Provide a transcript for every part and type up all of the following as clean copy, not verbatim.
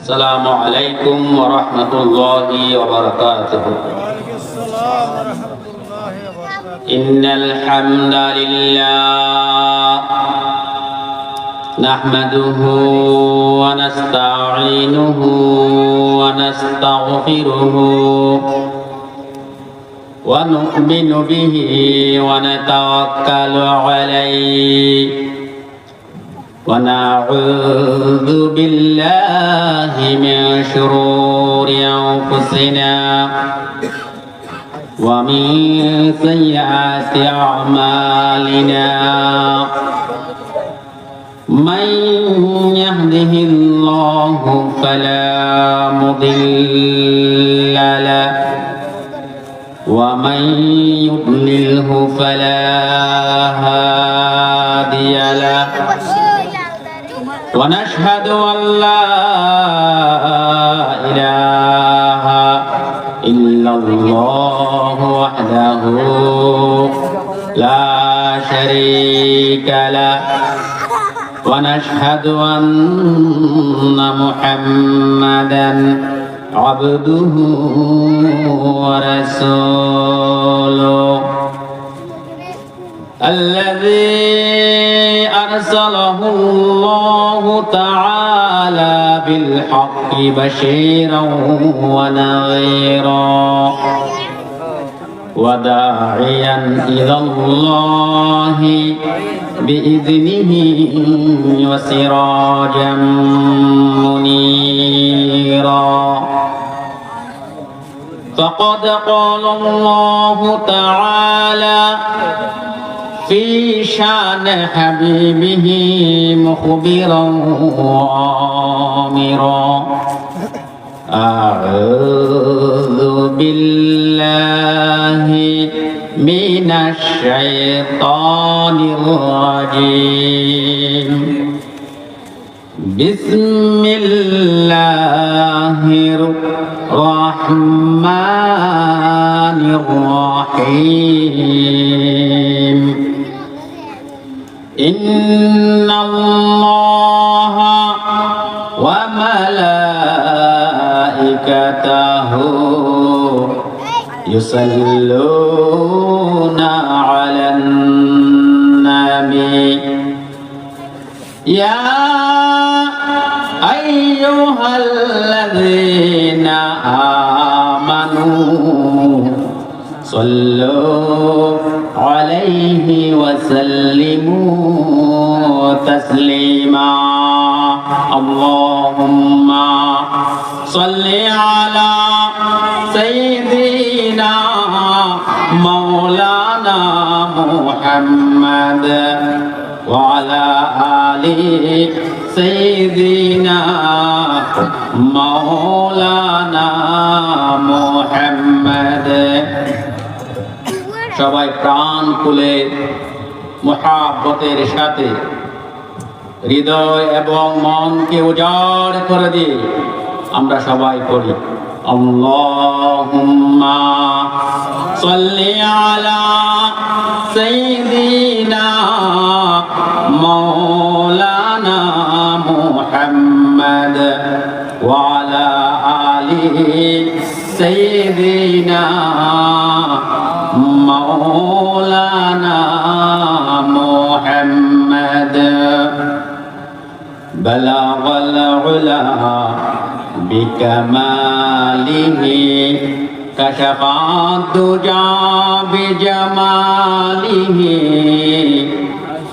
السلام عليكم ورحمة الله وبركاته. إن الحمد لله نحمده ونستعينه ونستغفره ونؤمن به ونتوكل عليه ونعوذ بالله من شرور أنفسنا ومن سيئات أعمالنا من يهده الله فلا مضل له ومن يضلله فلا هادي له ونشهد أن لا إله إلا الله وحده لا شريك له ونشهد أن محمدا عبده ورسوله الذي أرسله الله تعالى بالحق بشيرا ونذيرا وداعيا إلى الله بإذنه وسراجا منيرا فقد قال الله تعالى في شان حبيبه مخبرا وآمرا أعوذ بالله من الشيطان الرجيم بسم الله الرحمن الرحيم إن الله وملائكته يصلون على النبي يا أيها الذين آمنوا صلوا عليه وسلموا تسليما اللهم صل على سيدنا مولانا محمد وعلى آل سيدنا مولانا محمد সবাই প্রাণ খুলে মুহাব্বতের সাথে হৃদয় এবং মনকে উজাড় করে দিয়ে আমরা সবাই পড়ি আল্লাহুম্মা সাল্লি আলা সাইয়্যিদিনা মাওলানা মুহাম্মদ ওয়া আলা আলি সাইয়্যিদিনা مولانا محمد بلغ العلا بكماله كشف الدجى بجماله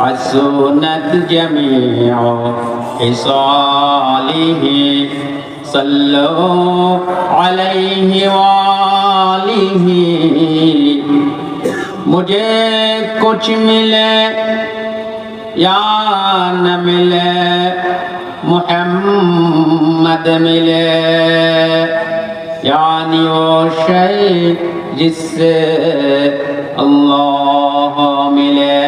حسنت جميع خصاله صلوا عليه وآله मुझे कुछ मिले या न मिले मुहम्मद मिले यानी वो शय जिससे अल्लाह मिले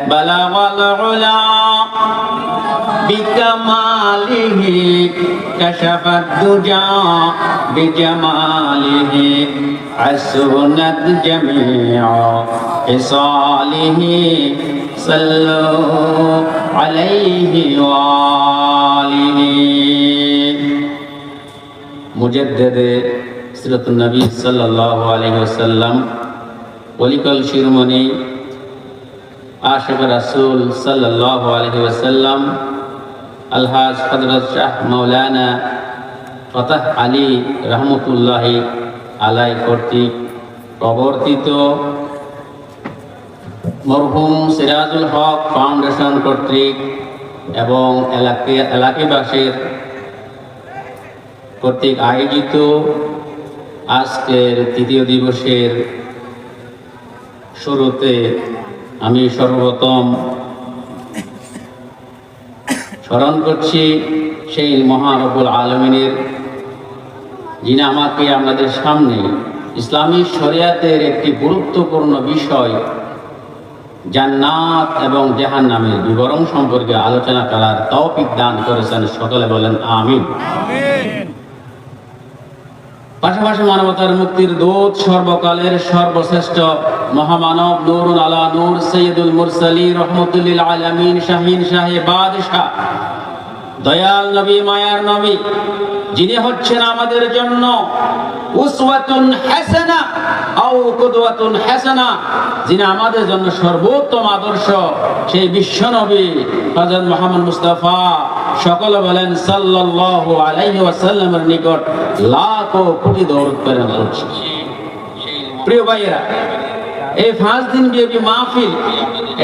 बलगल उला बिकमालिही कशफत दुजा बिजमालिही हसनत जमीअ खिसालिही सल्लल्लाहु अलैहि वालिही মুজাদ্দিদে সিরাতুন নবী সাল্লাল্লাহু আলাইহি ওয়াসাল্লাম, ওলিকুল শিরোমণি আশিক রাসূল সাল্লাল্লাহু আলাইহি ওয়াসাল্লাম আলহাজ হযরত শাহ মাওলানা ফতাহ আলী রহমতুল্লাহি আলাই কর্তৃক প্রবর্তিত মরহুম সিরাজুল হক ফাউন্ডেশন কর্তৃক এবং এলাকাবাসীর কর্তৃক আয়োজিত আজকের তৃতীয় দিবসের শুরুতে আমি সর্বপ্রথম স্মরণ করছি সেই মহান রব্বুল আলামিনের, যিনি আমাকে আমাদের সামনে ইসলামী শরিয়াতের একটি গুরুত্বপূর্ণ বিষয় জান্নাত এবং জাহান্নামের বিবরণ সম্পর্কে আলোচনা করার তৌফিক দান করেছেন। সকলে বলেন আমিন। পাশাপাশি মানবতার মুক্তির দূত, সর্বকালের সর্বশ্রেষ্ঠ মহামানব, নূরুন আলা নূর, সৈয়দুল মুরসালিন, রহমতুল লিল আলামিন, শাহিন শাহে বাদশাহ, দয়াল নবী, মায়ার নবী, যিনি হচ্ছেন আমাদের জন্য উসওয়াতুন হাসানা আও কুদওয়াতুন হাসানা, যিনি আমাদের জন্য সর্বোত্তম আদর্শ, সেই বিশ্ব নবী হযরত মুহাম্মদ মুস্তাফা, সকলে বলেন সাল্লাল্লাহু আলাইহি ওয়াসাল্লামের নিকট লাখো কোটি দরুদ প্রেরণ করছি। প্রিয় ভাইয়েরা, এই 5 দিন ব্যাপী মাহফিল,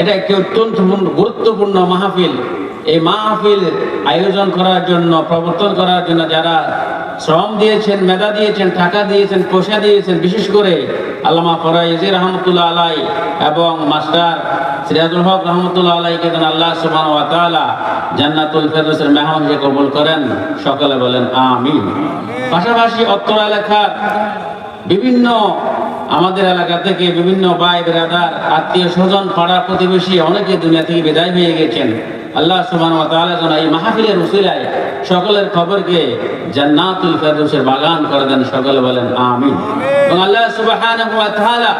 এটা একটি অত্যন্ত গুরুত্বপূর্ণ মাহফিল। এই মাহফিল আয়োজন করার জন্য, প্রবর্তন করার জন্য যারা শ্রম দিয়েছেন, মেধা দিয়েছেন, টাকা দিয়েছেন, পয়সা দিয়েছেন, বিশেষ করে আল্লামা ফরাইজি রহমতুল্লাহ আলাই এবং মাস্টার সিরাজুল হক রহমতুল্লাহ আলাইকে যেন আল্লাহ সুবহানাহু ওয়া তাআলা জান্নাতুল ফেরদৌসের মেহমান হিসেবে কবুল করেন। সকলে বলেন আমিন। পাশাপাশি অত্র এলাকার বিভিন্ন, আমাদের এলাকা থেকে বিভিন্ন ভাই ব্রাদার, আত্মীয় স্বজন, পাড়া প্রতিবেশী অনেকে দুনিয়া থেকে বিদায় হয়ে গেছেন। আল্লাহ সুবহানাহু ওয়া তাআলা যেন এই মাহফিলের উসিলায় সকলের খবরকে জান্নাতুল ফেরদৌসের বাগান করে দেন। সকলে বলেন আমিন। এবং আল্লাহ সুবহানাহু ওয়া তাআলা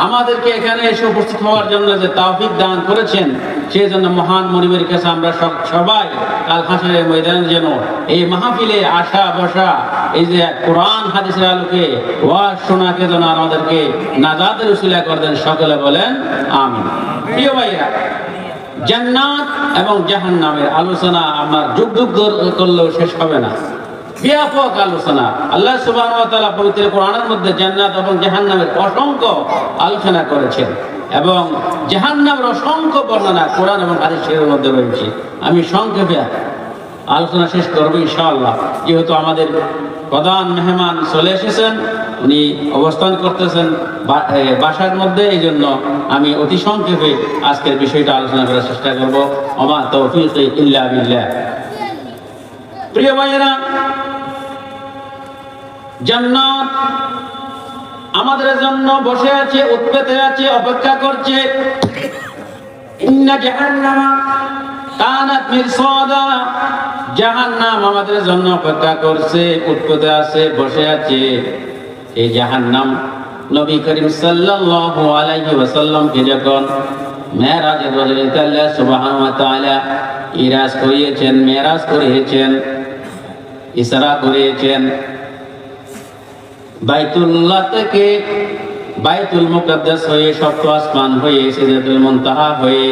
আমাদেরকে এখানে এসে উপস্থিত হওয়ার জন্য যে তৌফিক দান করেছেন, সেই জন্য মহান মনিবের কাছে আমরা সবাই কাল হাসরের ময়দানে যেন এই মাহফিলে আসা বসা, এই যে কোরআন হাদিসের আলোকে ওয়াজ শোনাকে যেন আমাদেরকে নাজাতের উসিলা করে দেন। সকলে বলেন আমিন। প্রিয় ভাইরা, জান্নাত এবং জাহান্নামের আলোচনা আমার যুগ যুগ করলেও শেষ হবে না। ব্যাপক আলোচনা। আল্লাহ সুবহানাহু ওয়া তাআলা পবিত্র কোরআনের মধ্যে জান্নাত এবং জাহান্নামের অসংখ্য আলোচনা করেছেন এবং জাহান্নামের অসংখ্য বর্ণনা কোরআন এবং হাদিসের মধ্যে রয়েছে। আমি সংক্ষেপে আলোচনা শেষ করব ইনশাআল্লাহ। যেহেতু আমাদের প্রধান মেহমান চলে এসেছেন, উনি অবস্থান করতেছেন বাসার মধ্যে, এই জন্য আমি অতি সংক্ষেপে আজকের বিষয়টা আলোচনা করার চেষ্টা করব। ওমা তৌফিক ইল্লা বিল্লাহ। প্রিয় ভাইয়েরা, জান্নাত আমাদের জন্য বসে আছে, উৎপেতে আছে, অপেক্ষা করছে। ইন্না জাহান্নামা কানাত মিরসাদা, জাহান্নাম আমাদের জন্য অপেক্ষা করছে, উৎপেতে আছে, বসে আছে। এই জাহান্নাম নবী করিম সাল্লাল্লাহু আলাইহি ওয়াসাল্লামকে যখন মেরাজের রজনী আল্লাহ সুবহানাহু ওয়া তাআলা ইরাজ করিয়েছেন, মেরাজ করিয়েছেন, ইসরা করিয়েছেন, বাইতুল্লাহ থেকে বাইতুল মুকাদ্দাস হয়ে, সপ্ত আসমান হয়ে, সিদরাতুল মুনতাহা হয়ে,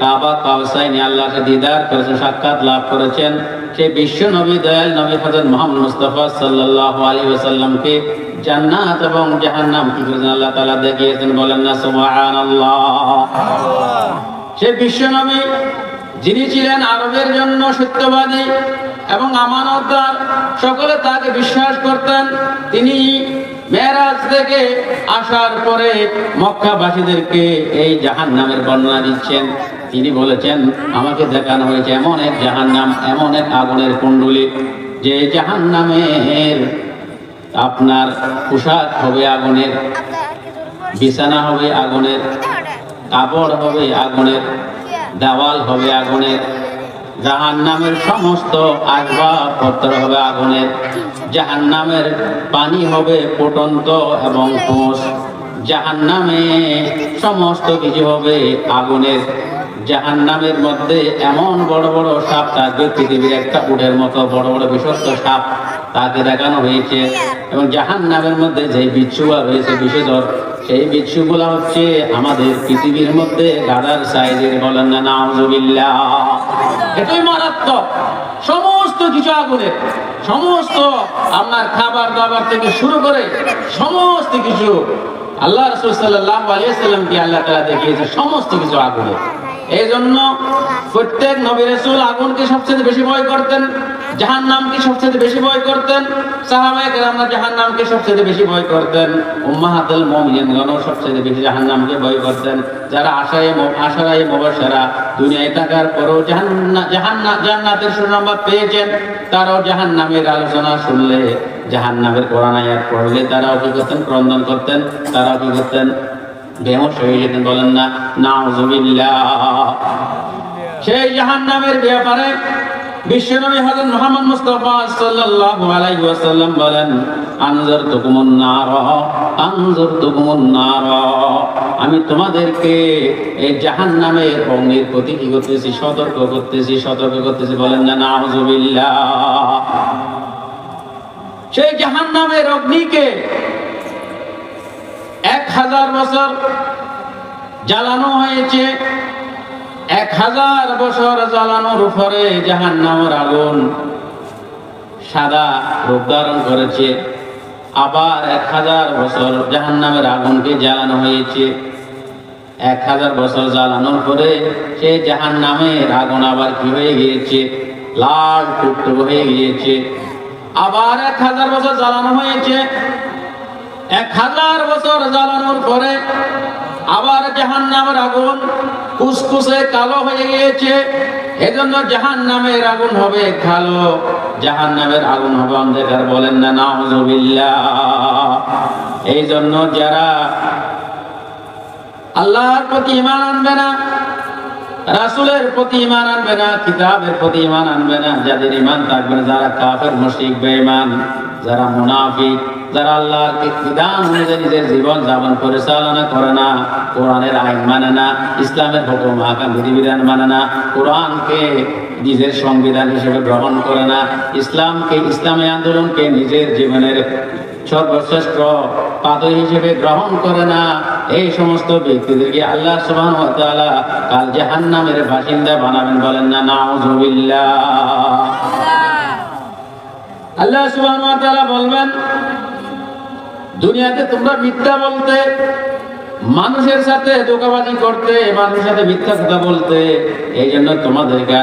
কাবা কাউসাইনে আল্লাহকে দিদার করেছেন, সাক্ষাৎ লাভ করেছেন। সেই বিশ্ব নবী, দয়াল নবী হযরত মুহাম্মদ মুস্তাফা সাল্লাল্লাহু আলাইহি ওয়াসাল্লামকে জান্নাত এবং জাহান্নাম কি করেছেন আল্লাহ তাআলা দেখিয়েছেন। বলেন না সুবহানাল্লাহ। সেই বিশ্ব নবী, যিনি ছিলেন আরবের জন্য সত্যবাদী এবং আমানতদার, সকলে তাকে বিশ্বাস করতেন। তিনি মেরাজ থেকে আসার পরে মক্কাবাসীদেরকে এই জাহান্নামের বর্ণনা দিচ্ছেন। তিনি বলেছেন, আমাকে দেখানো হয়েছে এমন এক জাহান্নাম, এমন এক আগুনের কুণ্ডলী, যে জাহান্নামের আপনার পোশাক হবে আগুনের, বিছানা হবে আগুনের, কাপড় হবে আগুনের, দেওয়াল হবে আগুনের, জাহান্নামের সমস্ত আসবাবপত্র হবে আগুনের, জাহান্নামের পানি হবে ফুটন্ত এবং ঠোস, জাহান্নামে সমস্ত কিছু হবে আগুনের। জাহান্নামের মধ্যে এমন বড় বড় সাপ থাকবে, পৃথিবীর একটা উটের মতো বড় বড় বিষাক্ত সাপ তাকে দেখানো হয়েছে। এবং জাহান্নামের মধ্যে যে বিচ্ছুগুলো রয়েছে বিষধর, সেই বিচ্ছুগুলো হচ্ছে আমাদের পৃথিবীর মধ্যে গাদার সাইজের, বলেন না নাউজুবিল্লাহ। এটাই মারাত্মক। সমস্ত কিছু আগুনের, সমস্ত আপনার খাবার দাবার থেকে শুরু করে সমস্ত কিছু আল্লাহ রাসূল সাল্লাল্লাহু আলাইহি ওয়াসাল্লামকে আল্লাহ তাআলা দেখিয়েছে সমস্ত কিছু আগুনের। এই জন্য প্রত্যেক নবী রাসূল আগুনকে সবচেয়ে বেশি ভয় করতেন, জাহান্নামকে সবচেয়ে বেশি ভয় করতেন। সাহাবায়ে কেরামরা জাহান্নামকে সবচেয়ে বেশি ভয় করতেন। উম্মাহাতুল মুমিনিনগণ সবচেয়ে বেশি জাহান্নামকে ভয় করতেন। যারা আশারায়ে মুবাশশারা দুনিয়ায় থাকার পরও জান্নাতের সুসংবাদ পেয়েছেন, তারাও জাহান্নামের আলোচনা শুনলে, জাহান্নামের কোরআন আয়াত পড়লে তারাও কি করতেন? ক্রন্দন করতেন, তারাও কি করতেন? বেহুশ হয়ে যেতেন, বলেন না নাউজুবিল্লাহ। সেই জাহান্নামের ব্যাপারে বিশ্বনবী হযরত মুহাম্মদ মুস্তাফা সাল্লাল্লাহু আলাইহি ওয়াসাল্লাম বলেন, আনজারতুকুমুন নার, আনজারতুকুমুন নার, আমি তোমাদেরকে এই জাহান্নামের অগ্নির প্রতি কি করতেছি? সতর্ক করতেছি, বলেন না নাউজুবিল্লাহ। সেই জাহান্নামের অগ্নিকে 1000 বছর জ্বালানো হয়েছে। 1000 বছর জ্বালানোর উপরে জাহান্নামের আগুন সাদা রূপ ধারণ করেছে। আবার 1000 বছর জাহান্নামের আগুনকে জ্বালানো হয়েছে। 1000 বছর জ্বালানোর পরে সেই জাহান্নামের আগুন আবার কি হয়ে গিয়েছে? লাল টুকটুক হয়ে গিয়েছে। আবার 1000 বছর জ্বালানো হয়েছে। 1000 বছর জ্বালানোর পরে আবার জাহান্নামের আগুন কুসকুসে কালো হয়ে গিয়েছে। এজন্য জাহান্নামের আগুন হবে কালো, জাহান্নামের আগুন হবে অন্ধকার, বলেন না নাউজুবিল্লাহ। এই জন্য যারা আল্লাহর প্রতি ঈমান আনবে না, রাসূলের প্রতি ঈমান আনবে না, কিতাবের প্রতি ঈমান আনবে না, যাদের ঈমান থাকবে না, যারা কাফের, মুশরিক, বেঈমান, যারা মুনাফিক, যারা আল্লাহর বিধান অনুযায়ী নিজের জীবন যাপন পরিচালনা করে না, কোরআনের আইন মানে না, ইসলামের হুকুম আহকাম বিধিবিধান মানে না, কোরআনকে নিজের সংবিধান হিসেবে গ্রহণ করে না, ইসলামী আন্দোলনকে নিজের জীবনের সর্বশ্রেষ্ঠ পাথর হিসেবে গ্রহণ করে না, এই সমস্ত ব্যক্তিদেরকে আল্লাহ সুবহানাহু ওয়া তাআলা কাল জাহান্নামের বাসিন্দা বানাবেন, বলেন না নাউজুবিল্লাহ। আল্লাহ সুবহানাহু ওয়া তাআলা বলবেন, দুনিয়াতে তোমরা মিথ্যা বলতে, মানুষের সাথে ধোঁকাবাজি করতে, মানুষের সাথে মিথ্যা কথা বলতে, এই জন্য তোমাদেরকে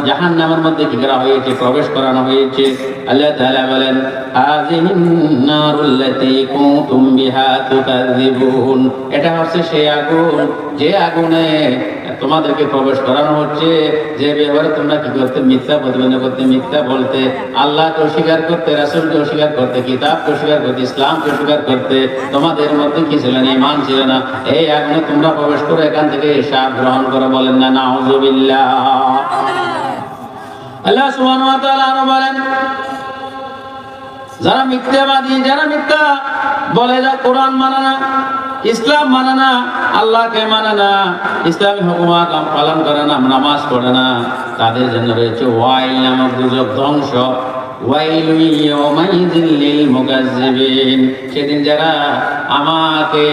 জাহান্নামের মধ্যে কি করা হয়েছে? প্রবেশ করানো হয়েছে। আল্লাহ তাআলা বলেন, হাযিহিন নারুল্লাতী কুনতুম বিহা তুকাযযিবুন, এটা হচ্ছে সেই আগুন, যে আগুনে তোমাদেরকে প্রবেশ করানো হচ্ছে, যে ব্যাপারে তোমরা কি করতে? মিথ্যা প্রতিপন্ন করতে, মিথ্যা বলতে, আল্লাহকে অস্বীকার করতে, রাসূলকে অস্বীকার করতে, কিতাবকে অস্বীকার করতে, ইসলামকে অস্বীকার করতে। তোমাদের মধ্যে কি ছিল না? ঈমান ছিল না। এই আগুনে তোমরা প্রবেশ করে এখান থেকে স্বাদ গ্রহণ করো, বলেন না নাউজুবিল্লাহ। আল্লাহ সুবহানাহু ওয়া তাআলা আরো বলেন, যারা মিথ্যাবাদী, যারা মিথ্যা বলে, যা কোরআন মানে না, ইসলাম মানে না, আল্লাহকে মানে না, ইসলামী হুকুম আহকাম পালন করে না, নামাজ পড়ে না, তাদের জন্য রয়েছে ওয়াইল নামক দুর্যোগ, ধ্বংস। ওয়াইলু ইয়াওমাইযিল লিল মুকাজ্জিবিন, সেদিন যারা আমাকে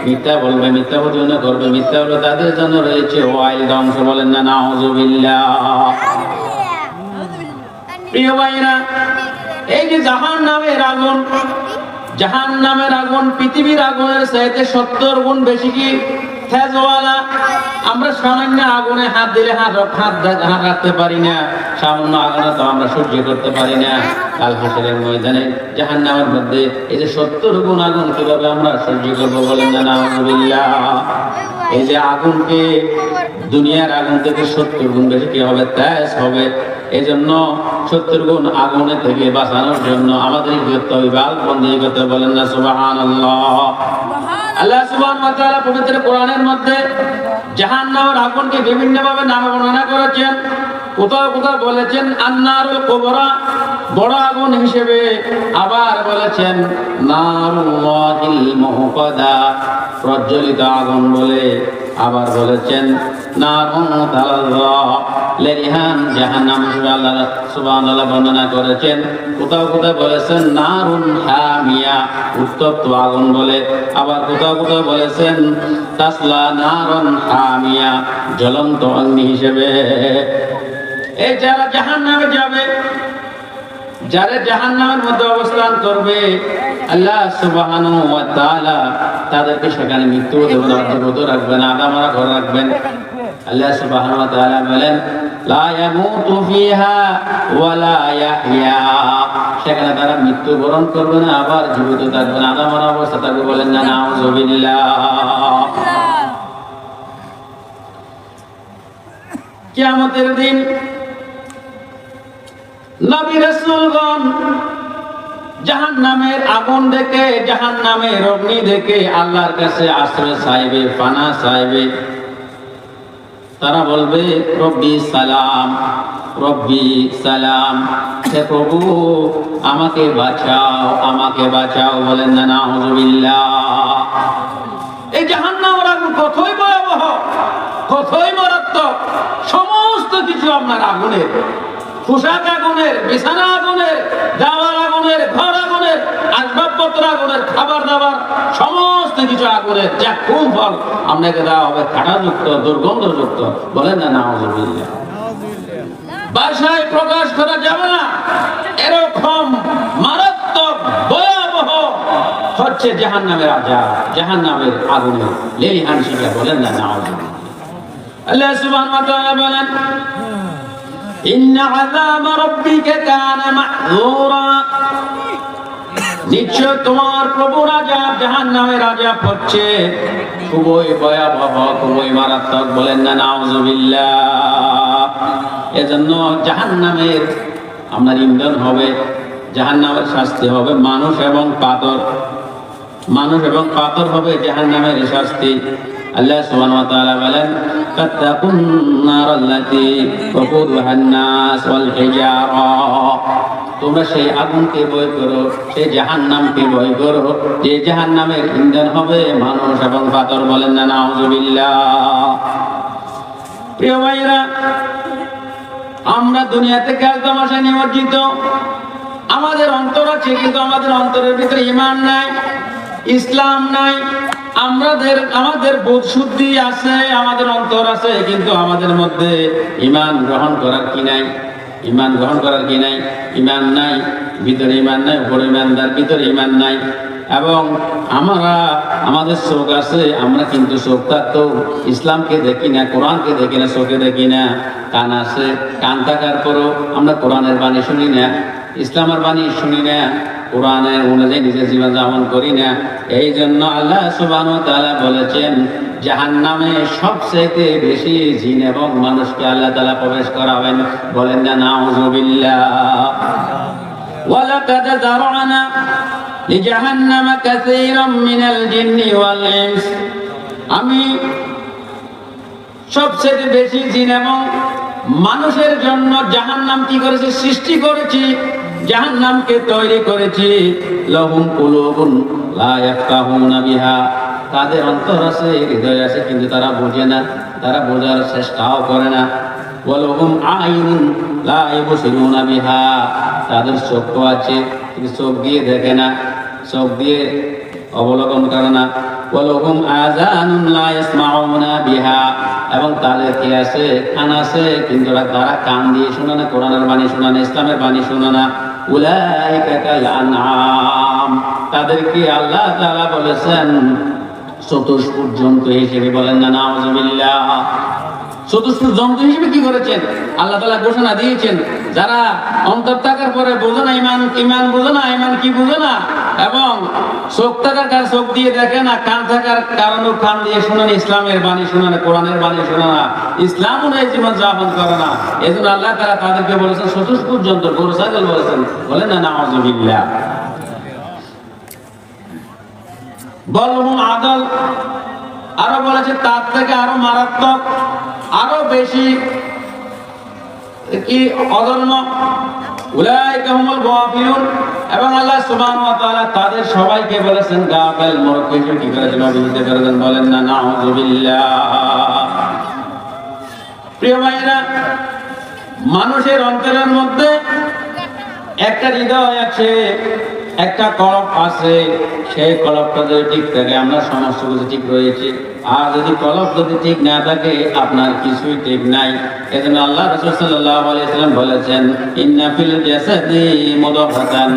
মিথ্যা বলবে, মিথ্যা প্রতিপন্ন করবে, মিথ্যা বলবে, তাদের জন্য রয়েছে ওয়াইল, ধ্বংস, বলেন না নাউজুবিল্লাহ। প্রিয় ভাইরা, এই যে জাহান্নামের আগুন, জাহান্নামের আগুন পৃথিবীর আগুনের চাইতে 70 গুণ বেশি কি তেজওয়ালা। আমরা সামান্য আগুনে হাত দিলে হাত রাখতে পারি না, সামান্য আগুনে তো আমরা সহ্য করতে পারি না। কাল হাসরের ময়দানে জাহান্নামের মধ্যে এই যে 70 গুণ আগুন কিভাবে আমরা সহ্য করবো, বলেন না নাউজুবিল্লাহ। এই যে আগুনকে, দুনিয়ার আগুন থেকে 70 গুণ বেশি কি হবে? তেজ হবে। এই জন্য 70 গুণ আগুনে থেকে বাঁচানোর জন্য আমাদের কি করতে হবে? বালবন্দি করতে, বলেন না সুবহানাল্লাহ। আল্লাহ সুবহানাহু ওয়া তাআলা পবিত্র কোরআনের মধ্যে জাহান্নামের আগুনকে বিভিন্ন ভাবে নাম বর্ণনা করেছেন। কোথাও কোথাও বলেছেন আন্নারুল কুবরা, বড় আগুন হিসেবে, আবার বলেছেন নারুল্লাহিল মুকাদা, প্রজ্বলিত আগুন বলে, আবার বলেছেন নারুন তালাযা লেরিহান জাহান্নাম হিসেবে আল্লাহ সুবহানাল্লাহ বর্ণনা করেছেন। কোথাও কোথাও বলেছেন নারুন হামিয়া উত্তপ্ত আগুন বলে, আবার কোথাও কোথাও বলেছেন তাসলা নারুন হামিয়া জ্বলন্ত অগ্নি হিসেবে। এই যারা জাহান্নামে যাবে, যারা জাহান্নামের মধ্যে অবস্থান করবে, আল্লাহ সুবহানাহু ওয়া তাআলা তাদেরকে সেখানে মৃত্যু দেবেন, অর্ধগত রাখবেন, আদামারা ঘর রাখবেন। আল্লাহ সুবহানাহু ওয়া তাআলা বলেন লা ইয়ামুতু ফিহা ওয়া লা ইয়াহইয়া, সেখানে তারা মৃত্যুবরণ করবে না, আবার জীবিত থাকবে না, আদামারা অবস্থা থাকবে। বলেন না নাউযু বিল্লাহ। কিয়ামতের দিন নবী রাসূলগণ জাহান্নামের আগুন দেখে, জাহান্নামের অগ্নি দেখে আল্লাহর কাছে আশ্রয় চাইবে, পানা চাইবে। তারা বলবে রব্বি সালাম, রব্বি সালাম, হে প্রভু আমাকে বাঁচাও, আমাকে বাঁচাও। বলেন না নাউযু বিল্লাহ। এই জাহান্নামের আগুন কতই ভয়াবহ, কতই মারাত্মক। সমস্ত কিছু আপনার আগুনের, পোশাক আগুনের, বিছানা আগুনের, দেওয়াল আগুনের, ঘর আগুনের, আসবাবপত্র আগুনের, খাবার দাবার সমস্ত কিছু আগুনের। যা কোন ফল আপনাকে দেওয়া হবে কাঁটাযুক্ত, দুর্গন্ধযুক্ত। বলেন না নাউযু বিল্লাহ। ভাষায় প্রকাশ করা যাবে না, এরকম মারাত্মক ভয়াবহ হচ্ছে জাহান্নামের আযাব, জাহান্নামের আগুনের লেলিহান শিখা। বলেন না নাউযু বিল্লাহ। আল্লাহ সুবহানাহু ওয়া তাআলা বলেন ইন্না আযাব রাব্বিকা কানা মাহযুরা, নিশ্চয় তোমার প্রভুর আযাব, জাহান্নামের আযাব হচ্ছে খুবই ভয়াবহ, খুবই মারাত্মক। বলেন না নাউযু বিল্লাহ। এজন্য জাহান্নামের আপনার ইন্ধন হবে, জাহান্নামের শাস্তি হবে মানুষ এবং পাথর, মানুষ এবং পাথর হবে জাহান্নামের শাস্তি। আল্লাহ সুবহানাহু ওয়া তাআলা বলেন ফাত্তাকুন নারাল্লাতী ওয়াকুদুহান নাস ওয়াল হিজারা, তোমরা সেই আগুনকে ভয় করো, সেই জাহান্নামকে ভয় করো, যে জাহান্নামের ইন্ধন হবে মানুষ এবং পাথর। বলেন না নাউযু বিল্লাহ। প্রিয় ভাইরা, আমরা দুনিয়াতে খেল তামাশায় নিমজ্জিত, আমাদের অন্তর আছে কিন্তু আমাদের অন্তরের ভিতরে ঈমান নাই, ইসলাম নাই। আমাদের বোধ শুদ্ধি আছে, আমাদের অন্তর আছে, কিন্তু আমাদের মধ্যে ঈমান গ্রহণ করার কি নাই, ঈমান গ্রহণ করার কি নাই, ঈমান নাই, ভিতরে ঈমান নাই, উপরে ঈমানদার, ভিতরে ঈমান নাই। এবং আমাদের চোখ আছে, আমরা কিন্তু চোখ থাকতো ইসলামকে দেখি না, কোরআনকে দেখি না, চোখে দেখি না। কান আছে, কান থাকার পরও আমরা কোরআনের বাণী শুনি না, ইসলামের বাণী শুনি না, কোরআনের অনুযায়ী নিজের জীবন যাপন করি না। এই জন্য আল্লাহ সুবহানাহু ওয়া তাআলা বলেছেন জাহান্নামে সবচেয়ে বেশি জিন এবং মানুষকে আল্লাহ তাআলা প্রবেশ করাবেন। বলেন না নাউযু বিল্লাহ। ওয়ালাকাদ যারআনা লিজাহান্নামা কাসীরাম মিনাল জিন্নি ওয়াল ইনস, আমি সবচেয়ে বেশি জিন এবং মানুষের জন্য জাহান্নাম কি করেছি, সৃষ্টি করেছি, জাহান্নামকে তৈরি করেছি। লাহুম কুলুবুন লা ইয়াফকাহুনা বিহা, তাদের অন্তর আছে, হৃদয় আছে, কিন্তু তারা বোঝে না, তারা বোঝার চেষ্টাও করে না। ওয়ালাহুম আয়ুনুন লা ইবসিরুনা বিহা, তাদের চোখ আছে কিন্তু চোখ দিয়ে দেখে না, চোখ দিয়ে অবলোকন করে না। ওয়ালাহুম আযানুন লা ইয়াসমাউনা বিহা, এবং তাদের কি আছে, কান আছে, কিন্তু তারা কান দিয়ে শোনে না, কোরআনের বাণী শোনে না, ইসলামের বাণী শোনে না। উলাইকা কাল আনআম, তাদেরকে আল্লাহ তাআলা বলেছেন চতুষ্পদ জন্তু হিসেবে। বলেন না নাউযু বিল্লাহ। চতুষ্পদ জন্তু হিসেবে কি করেছেন আল্লাহ তাআলা ঘোষণা দিয়েছেন, যারা অন্তর থাকার পরে বোঝে না, ঈমান বোঝে না, ঈমান কি বোঝে না, এবং চোখ থাকার কারণে চোখ দিয়ে দেখে না, কান থাকার কারণে কান দিয়ে শোনে না, ইসলামের বাণী শোনে না, কোরআনের বাণী শোনে না, ইসলাম অনুযায়ী জীবন যাপন করে না। এজন্য আল্লাহ তাআলা তাদেরকে বলেছেন চতুষ্পদ জন্তু, গরু ছাগল বলেছেন। বলেন না নাউযু বিল্লাহ। বলহুম আদল, আরো বলেছে তার থেকে আরো মারাত্মক, আরো বেশি কি অধর্ম। উলাইকা হুমুল গাফিলুন, এবং আল্লাহ সুবহানাহু ওয়া তাআলা তাদের সবাইকে বলেছেন গাফেল মূর্খ কি করে জবাবদিহিতা করবেন, বলেন না নাউযুবিল্লাহ। প্রিয় ভাইরা, মানুষের অন্তরের মধ্যে একটা হৃদয় আছে, একটা কলব আছে। সেই কলবটা যদি ঠিক থাকে আমরা সমস্ত কিছু ঠিক রয়েছে। আর যদি কলব যদি ঠিক না থাকে আপনার কিছুই ঠিক নাই। এজন্য আল্লাহ রাসূল সাল্লাল্লাহু আলাইহি ওয়াসাল্লাম বলেছেন ইন্না ফিল জাসাদি মুদাগাতান,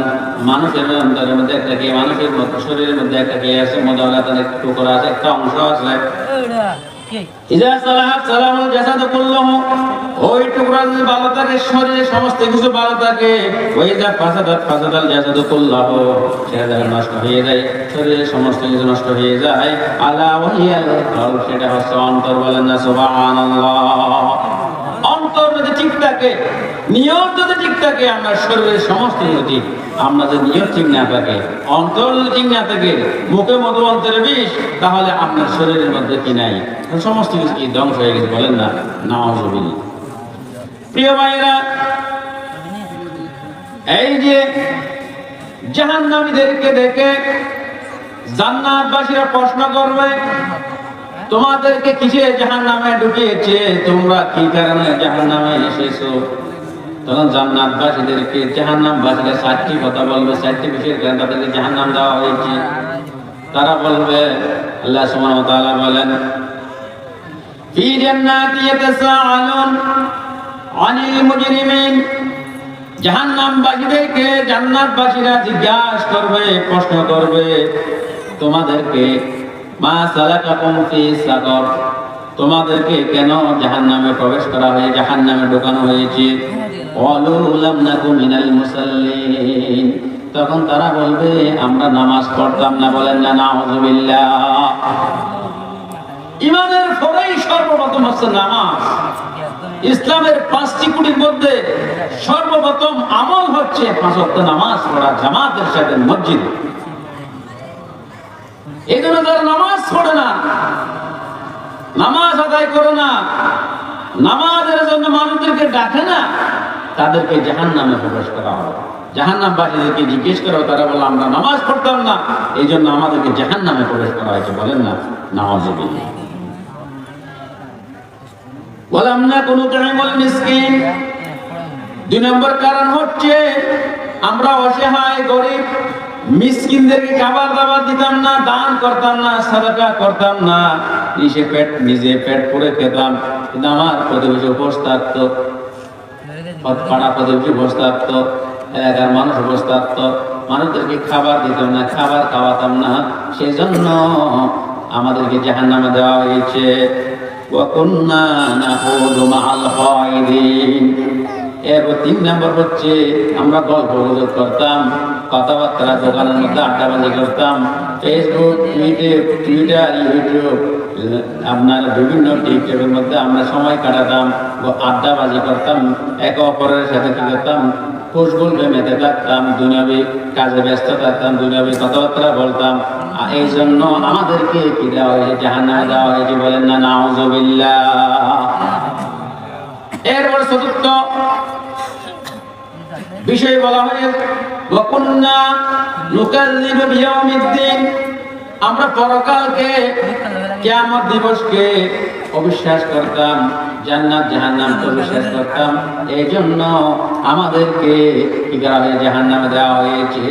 মানুষের অন্তরের মধ্যে একটা কি, মানুষের শরীরের মধ্যে একটা কি আছে, মুদাগাতান, একটা টুকরা আছে, একটা অংশ আছে। ইজা সালাহাত সালাহুল জাসাদু কুল্লুহু, ওই টুকরা যদি ভালো থাকে শরীরে সমস্ত কিছু ভালো থাকে। ওই যা ফাসাদাত ফাসাদাল জাসাদু কুল্লুহু, সেটা নষ্ট হয়ে যায়, শরীরে সমস্ত কিছু নষ্ট হয়ে যায়। আলা ওয়াহিয়াল কলব, সেটা হচ্ছে অন্তর। বলেন না সুবহানাল্লাহ। অন্তর যদি ঠিক থাকে, নিয়ত যদি ঠিক থাকে, আমরা শরীরের সমস্ত কিছু ঠিক। আমরা যদি নিয়ত ঠিক না থাকে, অন্তর যদি ঠিক না থাকে, মুখে মধু অন্তরে বিষ, তাহলে আপনার শরীরের মধ্যে কি নাই, সমস্ত কিছু কি ধ্বংস হয়ে গেছে। বলেন না নাউযুবিল্লাহ। প্রিয় ভাইরা, এই যে জাহান্নামীদেরকে দেখে জান্নাতবাসীরা প্রশ্ন করবে তোমাদেরকে কিসে জাহান্নামে ঢুকিয়েছে, তোমরা কি কারণে জাহান্নামে এসেছো? তখন জান্নাতবাসীদেরকে জাহান্নামবাসীরা 7টি কথা বলবে, 7টি বিষয়ের কারণে তাদেরকে জাহান্নাম দেওয়া হয়েছে। তারা বলবে, আল্লাহ সুবহানাহু ওয়া তাআলা বলেন ফি জান্নাতি ইয়াতাসাআলুন আনিল মুজরিমিন, জাহান্নামবাসীদেরকে জান্নাতবাসীরা জিজ্ঞাসা করবে, প্রশ্ন করবে তোমাদেরকে মা সালাকাকুম ফি সাকর, তোমাদেরকে কেন জাহান্নামে প্রবেশ করা হয়েছে, জাহান্নামে ঢোকানো হয়েছে? ক্বালু লাম নাকু মিনাল মুসাল্লিন, তখন তারা বলবে আমরা নামাজ পড়তাম না। বলেন না নাউযুবিল্লাহ। ঈমানের পরেই সর্বপ্রথম হচ্ছে নামাজ। ইসলামের 5টি কুটির মধ্যে সর্বপ্রথম আমল হচ্ছে 5 ওয়াক্ত নামাজ পড়া জামাতের সাথে মসজিদে। এই জন্য যারা নামাজ পড়ে না, নামাজ আদায় করে না, নামাজের জন্য মানুষদেরকে ডাকে না, তাদেরকে জাহান্নামে প্রবেশ করা হবে। জাহান্নামবাসীদেরকে জিজ্ঞেস করা, তারা বলে আমরা নামাজ পড়তাম না, এই জন্য আমাদেরকে জাহান্নামে প্রবেশ করা হয়েছে। বলেন না নাউযুবিল্লাহ। ওয়ালাম নাকুনু তু'ইমুল মিসকিন, 2 নম্বর কারণ হচ্ছে আমরা অসহায় গরিব মিসকিনদেরকে খাবার দাবার দিতাম না, দান করতাম না, সাদাকা করতাম না, নিজে পেট পুরে খেতাম। কিন্তু আমার প্রতিবেশী উপোস থাকতো, পাড়া প্রতিবেশী উপোস থাকতো, এলাকার মানুষ উপোস থাকতো, মানুষদেরকে খাবার দিতাম না, খাবার খাওয়াতাম না, সেই জন্য আমাদেরকে জাহান্নামে দেওয়া হয়েছে। ওয়া কুন্না নাখুযু মা'আল খায়দিন, এরপর 3 নম্বর হচ্ছে আমরা গল্প গুজব করতাম, কথাবার্তা, দোকানের মধ্যে আড্ডাবাজি করতাম, ফেসবুক, টুইটার, ইউটিউব, আপনার বিভিন্ন টিকটকের মধ্যে আমরা সময় কাটাতাম, আড্ডাবাজি করতাম, একে অপরের সাথে কি করতাম, খুশগুলকে মেতে থাকতাম, দুনিয়াবি কাজে ব্যস্ত থাকতাম, দুনিয়াবি কথাবার্তা বলতাম। এই জন্য আমাদেরকে কি দেওয়া হয়েছে, জাহান্নামে দেওয়া হয়েছে। বলেন না নাউযুবিল্লাহ। এরপর 4র্থ বিষয় বলা হয়েছে ওয়া কুন্না নুকাযযিবু বিয়াউমিদ্দিন, আমরা পরকালকে, কিয়ামত দিবসকে অবিশ্বাস করতাম, জান্নাত জাহান্নামকে অবিশ্বাস করতাম। এই জন্য আমাদেরকে কি করা হয়েছে, জাহান্নামে দেওয়া হয়েছে।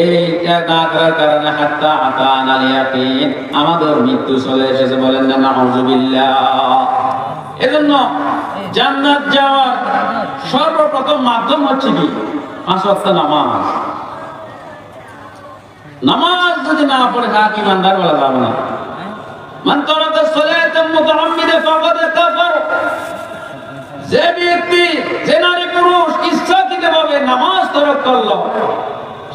এইটা না করার কারণে হাত্তা আতানাল ইয়াকিন, আমাদের মৃত্যু চলে এসেছে। বলেন না নাউযুবিল্লাহ। এজন্য জান্নাত যাওয়ার সর্বপ্রথম মাধ্যম হচ্ছে কি, 5 ওয়াক্ত নামাজ। নামাজ যদি না পড়ে কাক ইমানদার বলা যাবে না। মান তারাকা সালাতাম মুতাআম্মিদান ফাকাদ কাফার, যে ব্যক্তি, যে নারী পুরুষ ইচ্ছাকৃতভাবে নামাজ তরক করলো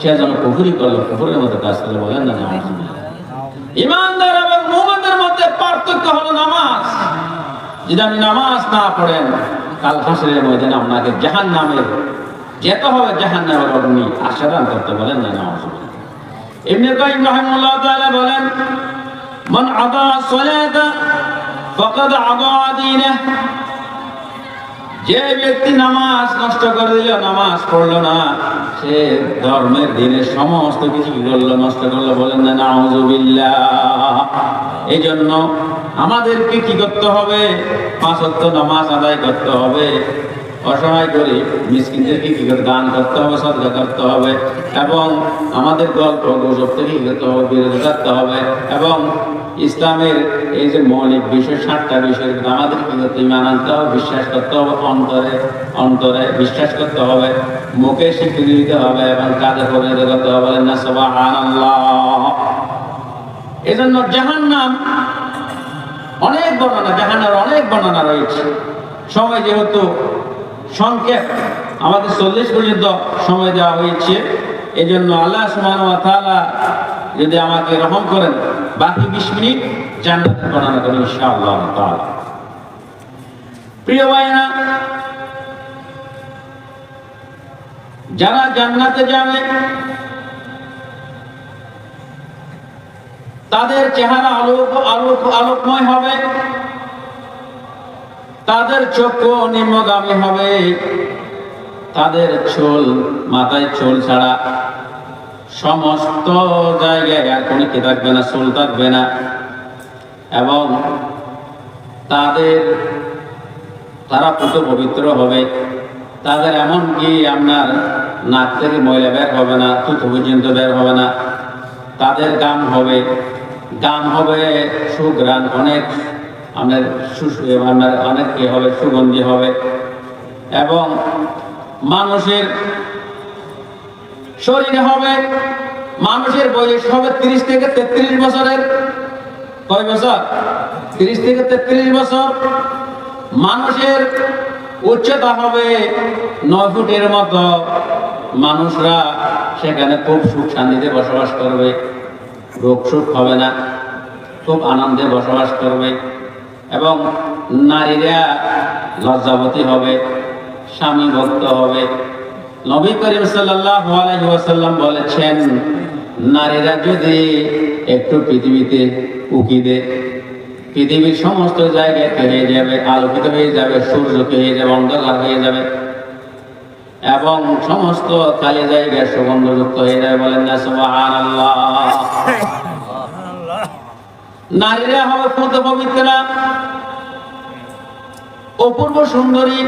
সে যেন কুফরি করলো, কুফরের মধ্যে কাজ করলো। বলেন না নাউযুবিল্লাহ। ইমানদার এবং মুমিনদের মধ্যে পার্থক্য হলো নামাজ। যদি আপনি নামাজ না পড়েন, কাল হাসরের ময়দানে আপনাকে জাহান্নামে যেতে হবে, জাহান্নামের অগ্নি আস্বাদন করতে। বলেন না নাউযুবিল্লাহ। ইবনে কাইয়্যিম রাহিমাহুল্লাহ তাআলা বলেন মান আদা সালাতা ফাকাদ আদা দীনাহ, যে ব্যক্তি নামাজ নষ্ট করে দিল, নামাজ পড়লো না, সে ধর্মের দিনের সমস্ত কিছু কি করলো? নষ্ট করলো। বলেন না নাউযুবিল্লাহ। এই জন্য আমাদেরকে কি করতে হবে? 5 ওয়াক্ত নামাজ আদায় করতে হবে। অসহায় করে মিসকিনদেরকে কি করে দান করতে হবে, সদকা করতে হবে, এবং আমাদের গল্প গুজব থেকে কি করতে হবে? বিরত থাকতে হবে। এবং ইসলামের এই যে মৌলিক বিষয় 7টা বিষয় আমাদের কি করতে ইমান আনতে হবে, বিশ্বাস করতে হবে, অন্তরে অন্তরে বিশ্বাস করতে হবে, মুখে স্বীকৃতি দিতে হবে এবং কাজে পরিণত করতে হবে। বলেন না সুবহানাল্লাহ। এজন্য জাহান্নাম অনেক বর্ণনা, জাহান্নামের অনেক বর্ণনা রয়েছে। সময় যেহেতু সংক্ষেপ, আমাদের 40 পর্যন্ত সময় দেওয়া হয়েছে, এই জন্য আল্লাহ সুবহানাহু ওয়া তাআলা যদি আমাকে রহম করেন বাকি 20 মিনিট জান্নাতের বর্ণনা করি ইনশাআল্লাহ তাআলা। প্রিয় ভাইরা, যারা জান্নাতে যাবে তাদের চেহারা আলোকময় হবে, তাদের চক্ষু নিম্নগামী হবে, তাদের চুল মাথায় চুল ছাড়া সমস্ত জায়গায় আর কোনো কি থাকবে না, চুল থাকবে না। এবং তারা পুত পবিত্র হবে। তাদের এমনকি আপনার নাক থেকে ময়লা বের হবে না, থুতু পর্যন্ত বের হবে না। তাদের গান হবে সুঘ্রাণ, অনেক আপনার অনেক কি হবে, সুগন্ধি হবে। এবং মানুষের শরীরে হবে, মানুষের বয়স হবে 30 থেকে 33 বছরের। কয় বছর? 30 থেকে 33 বছর। মানুষের উচ্চতা হবে 9 ফুটের মতো। মানুষরা সেখানে খুব সুখ শান্তিতে বসবাস করবে, রোগ সুখ হবে না, খুব আনন্দে বসবাস করবে। এবং নারীরা লজ্জাবতী হবে, স্বামী ভক্ত হবে। নবী করিম সাল্লাল্লাহু আলাইহি ওয়াসাল্লাম বলেছেন, নারীরা যদি একটু পৃথিবীতে উকি দেয়, পৃথিবীর সমস্ত জায়গায় হয়ে যাবে, আলোকিত হয়ে যাবে, সূর্যকে হয়ে যাবে, অন্ধকার হয়ে যাবে, এবং সমস্ত কালে জায়গায় সুগন্ধযুক্ত হয়ে যাবে। বলেন না সুবহানাল্লাহ। নারীরা হবে পূত পবিত্রা, অপূর্ব সুন্দরী,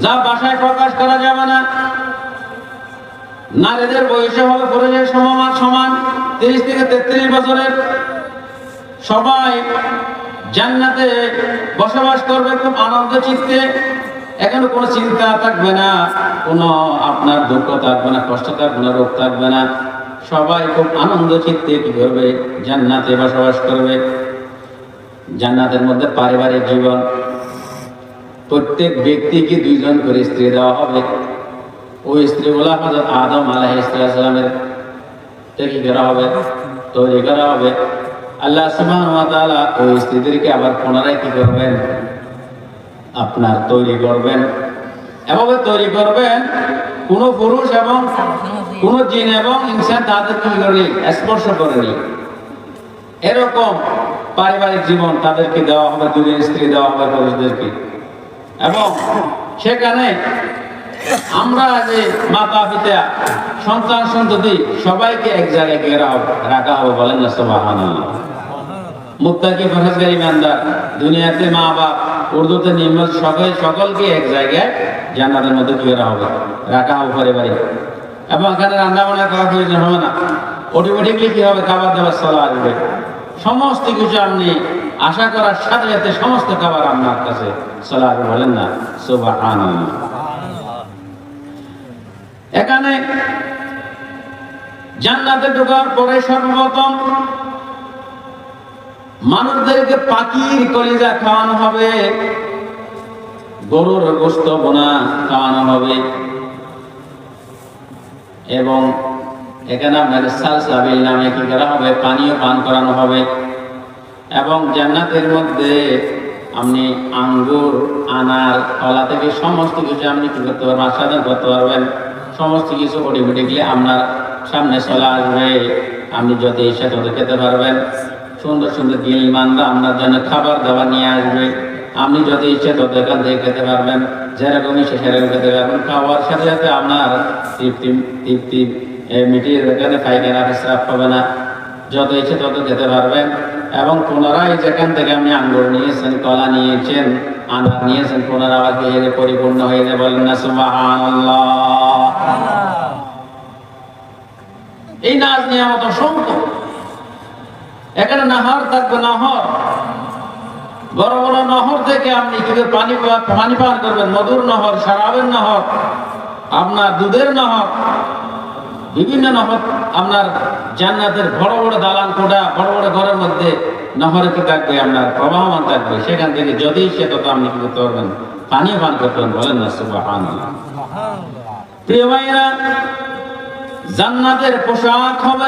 যা ভাষায় প্রকাশ করা যাবে না। নারীদের বয়সে হবে পুরুষের সমান 30 থেকে 33 বছরের। সবাই জান্নাতে বসবাস করবে খুব আনন্দ চিত্তে। এখানে কোনো চিন্তা থাকবে না, কোনো আপনার দুঃখ থাকবে না, কষ্ট থাকবে না, রোগ থাকবে না। সবাই খুব আনন্দ চিত্তে কি করবে? জান্নাতে বসবাস করবে। জান্নাতের মধ্যে পারিবারিক জীবন, প্রত্যেক ব্যক্তিকে 2 জন করে স্ত্রী দেওয়া হবে। ওই স্ত্রীগুলা হযরত আদম আলাইহিস সালামের তৈরি করা হবে, তৈরি করা হবে। আল্লাহ সুবহানাহু ওয়া তাআলা ওই স্ত্রীদেরকে আবার পুনরায় কি করবেন? আপনার তৈরি করবেন। এভাবে তৈরি করবেন কোন পুরুষ এবং কোন জিন এবং ইনসান তাদেরকে স্পর্শ করেনি। এরকম পারিবারিক জীবন তাদেরকে দেওয়া হবে, 2 জন স্ত্রী দেওয়া হবে পুরুষদেরকে। এবং সেখানে আমরা যে মাতা পিতা সন্তান সন্ততি সবাইকে এক জায়গায় রাখা হবে। বলেন না সুবহানাল্লাহ। মুত্তাকি পরহেজগার ইমানদার, দুনিয়াতে মা বাপ, উর্দুতে নিম্নত সকলকে এক জায়গায় জান্নাতের মধ্যে কি করা হবে? রাখা হবে পারিবারিক। এবং এখানে রান্না বান্না করার প্রয়োজন হবে না। অটোমেটিকলি কি হবে? খাবার দাবার চলা আসবে। সমস্ত কিছু আপনি আশা করার সাথে সাথে সমস্ত খাবার আপনার কাছে চলে আসবে। বলেন না সুবহানাল্লাহ। এখানে জান্নাতে ঢোকার পরে সর্বপ্রথম মানুষদেরকে পাখির কলিজা খাওয়ানো হবে, গরুর গোশত বোনা খাওয়ানো হবে, এবং এখানে আপনার সালসাবিল নামে কি করা হবে? পানীয় পান করানো হবে। এবং জান্নাতের মধ্যে আপনি আঙ্গুর, আনার, কলা থেকে সমস্ত কিছু আপনি কি করতে পারবেন? আস্বাদন করতে পারবেন। সমস্ত কিছু অটোমেটিকলি আপনার সামনে চলে আসবে। আপনি যত ইচ্ছা তত খেতে পারবেন। সুন্দর সুন্দর গিলমানরা আপনার জন্য খাবার দাবার নিয়ে আসবে। আপনি যদি ইচ্ছে তত এখান থেকে খেতে পারবেন, যেরকম ইচ্ছে সেরকম খেতে পারবেন। খাওয়ার সাথে সাথে আপনার তৃপ্তি মিটিয়ে এখানে পায়খানা পেশাব হবে না, যত ইচ্ছে তত খেতে পারবেন। এবং পুনরায় যেখান থেকে আপনি আঙ্গুর নিয়েছেন, কলা নিয়েছেন, আনার নিয়েছেন, পুনরায় আবার খেয়ে পরিপূর্ণ হয়ে যায়। বলেন না সুবহানাল্লাহ। এই নাজ নিয়ামত অসংখ্য। এখানে নাহর থাকবে, নাহর, বড় বড় নহর থেকে আপনি কিন্তু পানি পান করবেন। মধুর নহর, শরাবের নহর, আপনার দুধের নহর, বিভিন্ন নহর আপনার জান্নাতের বড় বড় দালান কোঠা, বড় বড় ঘরের মধ্যে নহরকে থাকবে, আপনার প্রবাহমান থাকবে। সেখান থেকে যদি সে তত আপনি কি করতে পারবেন, পানি পান করতে পারবেন। বলেন না সুবহানাল্লাহ। প্রিয় ভাইরা, জান্নাতের পোশাক হবে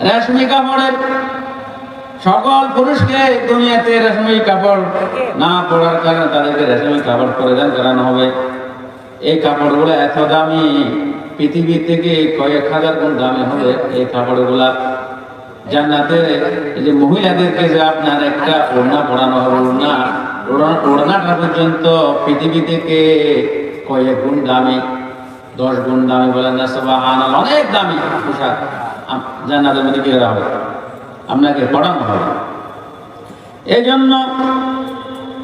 রেশমি কাপড়ের। সকল পুরুষকে দুনিয়াতে রেশমি কাপড় না পরার কারণে তাদেরকে রেশমি কাপড় পরিধান করানো হবে। এই কাপড়গুলো এত দামি, পৃথিবী থেকে কয়েক হাজার গুণ দামি হবে এই কাপড়গুলা। জান্নাতে এই যে মহিলাদেরকে যে আপনার একটা ওড়না পরানো হবে, ওড়নাটা পর্যন্ত পৃথিবী থেকে কয়েক গুণ দামি, 10 গুণ দামি। বলেন না সুবহানাল্লাহ। অনেক দামি পোশাক জান্নাতের মধ্যে কি করা হবে, আপনাকে পড়ানো হবে। এই জন্য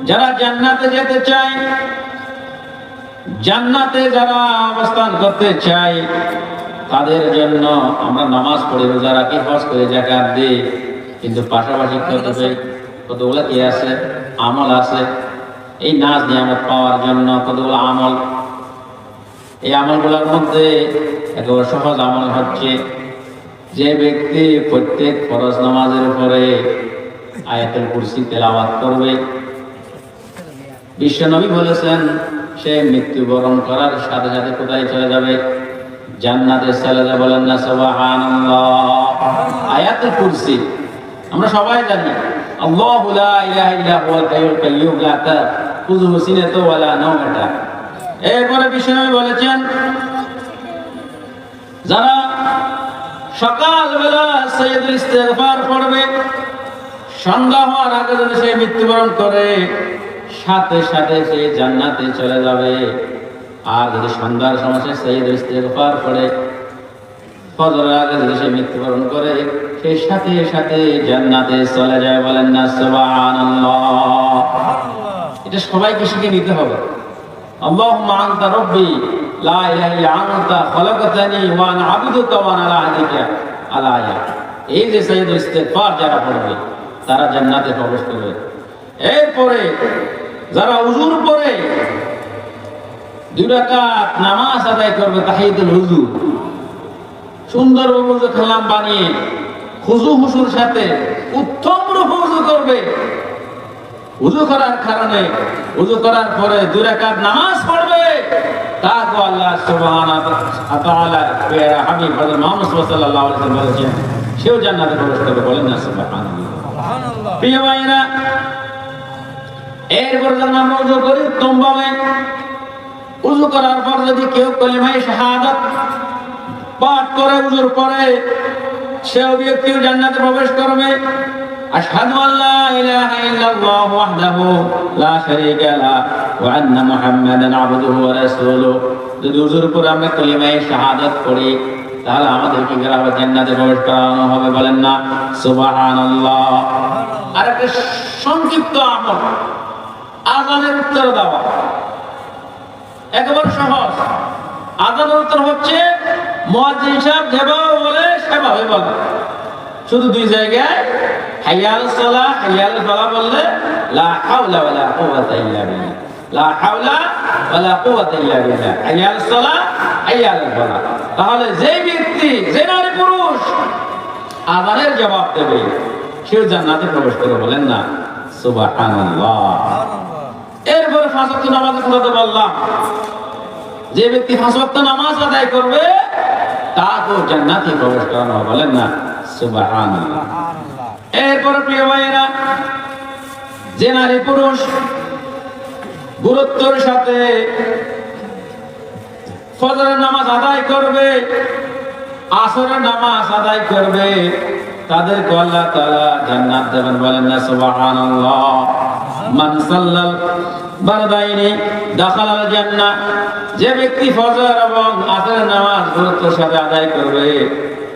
যারা জান্নাতে যেতে চায়, জান্নাতে যারা অবস্থান করতে চায়, তাদের জন্য আমরা নামাজ পড়ি, রোজা রাখি, হজ করে, যাকাত দিই, কিন্তু পাশাপাশি কতগুলো কি আছে, আমল আছে। এই নাজ নিয়ামত পাওয়ার জন্য কতগুলো আমল। এই আমলগুলোর মধ্যে একেবারে সহজ আমল হচ্ছে, যে ব্যক্তি প্রত্যেক ফরজ নামাজের উপরে আয়াতুল কুরসি তেলাওয়াত করবে, বিশ্বনবী বলেছেন সে মৃত্যুবরণ করার সাথে সাথে কোথায় চলে যাবে, জান্নাতে চলে যাবে। বলেন না সুবহানাল্লাহ। আয়াতুল কুরসি আমরা সবাই জানি, আল্লাহু লা ইলাহা ইল্লা হুয়াল হাইয়ুল কাইয়্যুম লা তাখুযুহু সিনাতুন ওয়া লা নাওম। এরপরে বিশ্বনবী বলেছেন, যারা সকালবেলা সাইয়্যিদুল ইস্তিগফার পড়বে, সন্ধ্যা হওয়ার আগে যদি সে মৃত্যুবরণ করে, সাথে সাথে সে জান্নাতে চলে যাবে। আর যদি সন্ধ্যার সময় সে সাইয়্যিদুল ইস্তিগফার পড়ে, ফজরের আগে যদি সে মৃত্যুবরণ করে, সে সাথে সাথে জান্নাতে চলে যায়। বলেন না সুবহানাল্লাহ। এটা সবাইকে শিখে নিতে হবে। আল্লাহুম্মা আনতা রাব্বি লা ইলাহা ইল্লা আনতা খালাকতানি ওয়া আনা আবদুকা ওয়া আনা আলা আহদিকা আলা আয়া। এই যে সাইয়্যিদুল ইস্তিগফার যারা পড়বে তারা জান্নাতে প্রবেশ করবে। এরপরে যারা উযুর পরে 2 রাকাত নামাজ আদায় করবে, তাহিয়াতুল ওযু, সুন্দর ওযু কালাম বানিয়ে খুশু হুশুর সাথে উত্তম রূপে ওযু করবে। ওযু করার কারণে, ওযু করার পরে 2 রাকাত নামাজ পড়বে, তাকে আল্লাহ সুবহানাহু ওয়া তাআলা প্রিয় হাবিব হযরত মুহাম্মদ সাল্লাল্লাহু আলাইহি ওয়াসাল্লাম বলেছেন সেও জান্নাতে প্রবেশ করবে। বলেন না সুবহানাল্লাহ। প্রিয় ভাইরা, এরপর যখন আমরা ওযু করি উত্তম ভাবে, ওযু করার পর যদি কেউ কালিমায়ে শাহাদাত পাঠ করে ওযুর পরে, সেও ব্যক্তিও জান্নাতে প্রবেশ করবে। আশহাদু আল্লা ইলাহা ইল্লাল্লাহ ওয়াহদাহু লা শারীকা লাহু ওয়া আন্না মুহাম্মাদান আবদুহু ওয়া রাসূলুহু। যদি ওযুর পরে আমরা কালিমায়ে শাহাদাত পড়ি, তাহলে আমাদেরকে জান্নাতে প্রবেশ করানো হবে। বলেন না সুবহানাল্লাহ। আর একটা সংক্ষিপ্ত আমল, আযানের উত্তর দেওয়া, একেবারে সহজ। আযানের উত্তর হচ্ছে মুয়াজ্জিন সাহেব যেভাবে বলে সেভাবে বলে। শুধু 2 জায়গায় হাইয়া আলাস সালাহ, হাইয়া আলাল ফালাহ বললে লা হাওলা ওয়ালা কুওয়াতা ইল্লা বিল্লাহ, লা হাওলা ওয়ালা কুওয়াতা ইল্লা বিল্লাহ, হাইয়া আলাস সালাহ, হাইয়া আলাল ফালাহ। তাহলে যে ব্যক্তি, যে নারী পুরুষ আযানের জবাব দেবে, সে জান্নাতে প্রবেশ করবে। বলেন না সুবহানাল্লাহ। এরপরে 5 ওয়াক্ত নামাজের কথা বললাম, যে ব্যক্তি 5 ওয়াক্ত নামাজ আদায় করবে তাকে জান্নাতে প্রবেশ করানো হবে। বলেন না সুবহানাল্লাহ। এরপরে প্রিয় ভাইয়েরা, যে নারী পুরুষ গুরুত্বের সাথে ফজরের নামাজ আদায় করবে, আসরের নামাজ আদায় করবে, তাদেরকে আল্লাহ তাআলা জান্নাত দেবেন। বলেন না সুবহানাল্লাহ। মান সাল্লাল বারদাইনি দাখালাল জান্নাহ, যে ব্যক্তি ফজর এবং আসরের নামাজ গুরুত্বের সাথে আদায় করবে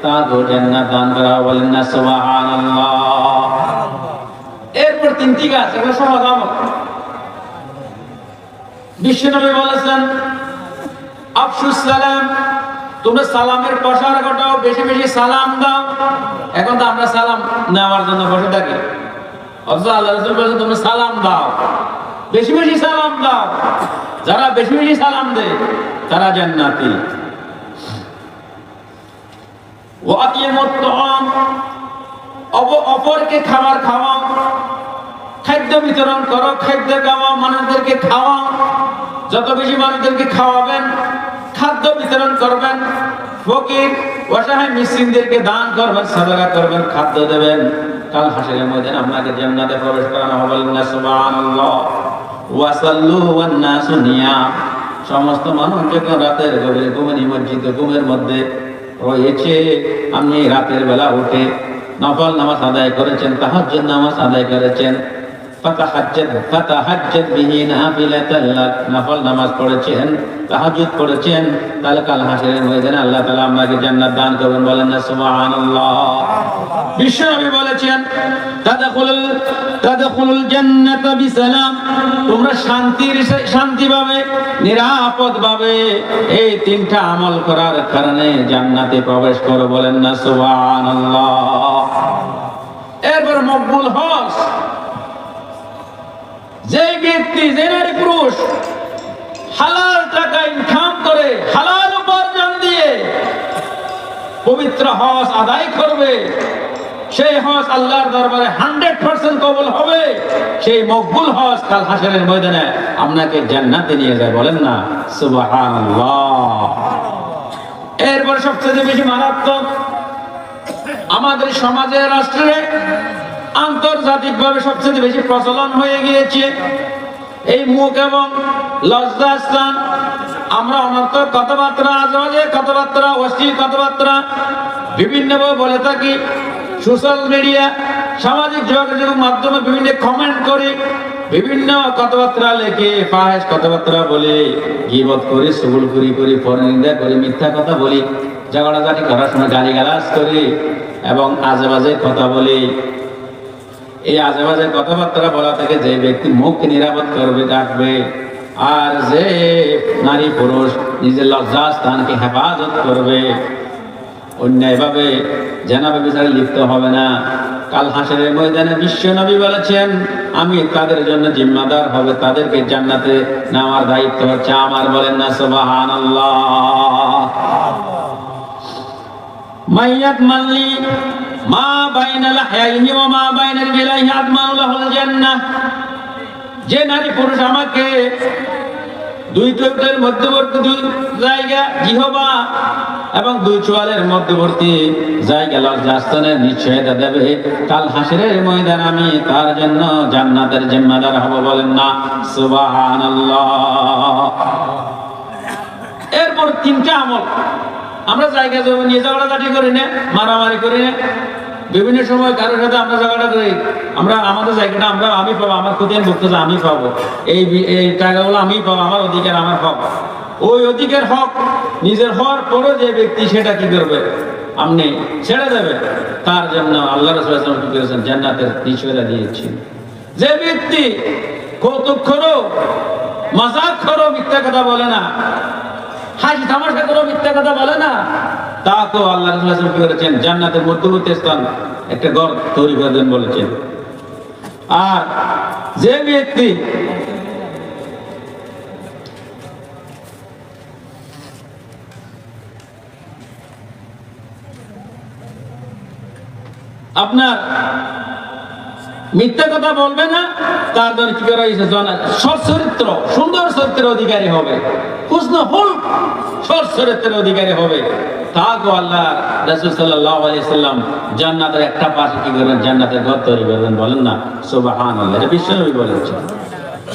তাকে জান্নাত দান করা হবে। বলেন না সুবহানাল্লাহ। এরপর তিনটি কাজ, এগুলো সহজ আমল। বিশ্বনবী বলেছেন আফশুস সালাম, তোমরা সালামের প্রসার ঘটাও, বেশি বেশি সালাম দাও। এখন তো আমরা সালাম নেওয়ার জন্য বসে থাকি, অথচ আল্লাহ রাসূল বলেছেন তোমরা সালাম দাও, বেশি বেশি সালাম দাও। যারা বেশি বেশি সালাম দেয় তারা জান্নাতি। ওয়াতিমুত তাআম, অপরকে খাবার খাওয়াও, খাদ্য বিতরণ করো, খাদ্য খাওয়াও, মানুষদেরকে খাওয়াও। যত বেশি মানুষদেরকে খাওয়াবেন, খাদ্য বিতরণ করবেন, ফকির অসহায় মিসকিনদেরকে দান করবেন, সাদাকা করবেন, খাদ্য দেবেন, কাল হাসরের ময়দানে আপনাকে জান্নাতে প্রবেশ করানো হবে। না সুবহানাল্লাহ। ওয়াসাল্লু ওয়ান নাসু নিয়াম, সমস্ত মানুষ যখন রাতের গভীরে ঘুমে নিমজ্জিত, ঘুমের মধ্যে রয়েছে, আপনি রাতের বেলা উঠে নফল নামাজ আদায় করেছেন, তাহাজ্জুদ নামাজ আদায় করেছেন, ফাতাহাজ্জাদ বিহি নাফিলাতান লাক, নফল নামাজ পড়েছেন, তাহাজ্জুদ পড়েছেন, তাহলে কাল হাসরের ময়দানে আল্লাহ তাআলা আপনাকে জান্নাত দান করবেন। বলেন না সুবহানাল্লাহ। বিশ্বনবী বলেছেন তাদখুলুল জান্নাতা বিসালাম, তোমরা শান্তিভাবে নিরাপদভাবে এই তিনটা আমল করার কারণে জান্নাতে প্রবেশ করো। বলেন না সুবহানাল্লাহ। এরপর মকবুল হজ, যে ব্যক্তি, যে নারী পুরুষ হালাল টাকা ইনকাম করে, হালাল উপার্জন দিয়ে পবিত্র হজ আদায় করবে, সেই হজ আল্লাহর দরবারে 100% কবুল হবে। সেই মকবুল হজ কাল হাসরের ময়দানে আপনাকে জান্নাতে নিয়ে যায়। বলেন না সুবহানাল্লাহ। এরপর সবচেয়ে বেশি মারাত্মক, আমাদের সমাজে, রাষ্ট্রে, আন্তর্জাতিকভাবে সবচেয়ে বেশি প্রচলন হয়ে গিয়েছে এই মুখ এবং লজ্জাস্থান। আমরা অনর্থক কথাবার্তা, আজে কথাবার্তা, অশ্লীল কথাবার্তা বিভিন্নভাবে বলে থাকি। সোশ্যাল মিডিয়া, সামাজিক যোগাযোগের মাধ্যমে বিভিন্ন কমেন্ট করি, বিভিন্ন কথাবার্তা লেখে, ফাহেশ কথাবার্তা বলে, গীবত করি, চুগলখড়ি করি, পরনিন্দা করি, মিথ্যা কথা বলি, ঝগড়াঝাটি করার সময় গালিগালাজ করি এবং আজেবাজে কথা বলি। এই আজেবাজে কথাবার্তা বলা থেকে যে ব্যক্তি মুখকে নিরাপদ করবে, রাখবে, আর যে নারী পুরুষ নিজের লজ্জাস্থানকে হেফাজত করবে, অন্যায়ভাবে জেনাবে বিচারে লিপ্ত হবে না, কাল হাসরের ময়দানে বিশ্বনবী বলেছেন আমি তাদের জন্য জিম্মাদার হবে, তাদেরকে জান্নাতে নেওয়ার দায়িত্ব হচ্ছে আমার। বলেন না সুবহানাল্লাহ। মাইয়াত মাল্লি মা বাইনা লাহইহি ওয়া মা বাইনা রিজলাইহি আদমানু লাহুল জান্নাহ, যে নারী পুরুষ আমাকে দুই ঠোঁটের মধ্যবর্তী দুই জায়গা জিহবা এবং দুই চোয়ালের মধ্যবর্তী জায়গা লজ্জাস্থানের নিশ্চয়তা দেবে, কাল হাসরের ময়দানে আমি তার জন্য জান্নাতের জিম্মাদার হব। বলেন না সুবহানাল্লাহ। এরপর তিনটা আমল, আমরা জায়গা জমি নিয়ে ঝগড়াঝাটি করি না, মারামারি করি না, বিভিন্ন সময় কারোর সাথে আমরা ঝগড়া করি, আমরা আমাদের জায়গাটা আমি পাবো, আমার ক্ষতির ভুক্ত আমি পাবো, এই টাকাগুলো আমি পাবো, আমার অধিকার আমার হক। ওই অধিকার হক নিজের হওয়ার পরও যে ব্যক্তি সেটা কি করবে, আপনি ছেড়ে দেবে, তার জন্য আল্লাহ রাসূল সাল্লাল্লাহু আলাইহি ওয়াসাল্লাম কি করেছেন, জান্নাতের নিশ্চয়তা দিয়েছেন। যে ব্যক্তি কৌতুক করো, মজাক করো, মিথ্যা কথা বলে না, হাসি তামাশা করো, মিথ্যা কথা বলে না, তাকেও আল্লাহ রাসূল সাল্লাল্লাহু আলাইহি ওয়াসাল্লাম কি করেছেন, জান্নাতের মধ্যবর্তী স্থান একটা ঘর তৈরি করে দেন বলেছেন। আর যে ব্যক্তি আপনার মিথ্যা কথা বলবে না, তার জন্য কি করা হয়েছে, সৎ চরিত্র, সুন্দর চরিত্রের অধিকারী হবে, হুসনুল খুলক, সৎ চরিত্রের অধিকারী হবে, তাকেও আল্লাহ রাসূল সাল্লাল্লাহু আলাইহি সাল্লাম জান্নাতের একটা পাশে কি করবেন, জান্নাতের ঘর তৈরি করবেন। বলেন না সুবহানাল্লাহ। এটা বিশ্বনবী বলেছেন।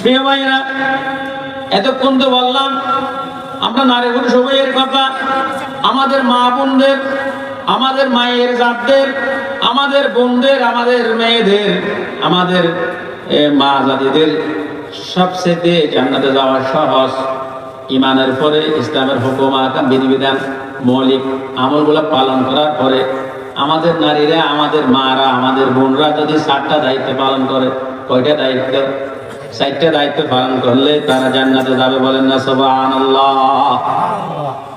প্রিয় ভাইরা, এতক্ষণ তো বললাম আমরা নারী পুরুষ উভয়ের কথা, আমাদের মা বোনদের, আমাদের মায়ের জাতদের, আমাদের বোনদের, আমাদের মেয়েদের, আমাদের মা জাতিদের সবচেয়ে জান্নাতে যাওয়া সহজ। ইমানের পরে ইসলামের হুকুম আহকাম বিধিবিধান মৌলিক আমলগুলো পালন করার পরে আমাদের নারীরা, আমাদের মারা, আমাদের বোনরা যদি 7টা দায়িত্ব পালন করে, কয়টা দায়িত্ব? 4টা দায়িত্ব পালন করলে তারা জান্নাতে যাবে। বলেন না সুবহানাল্লাহ।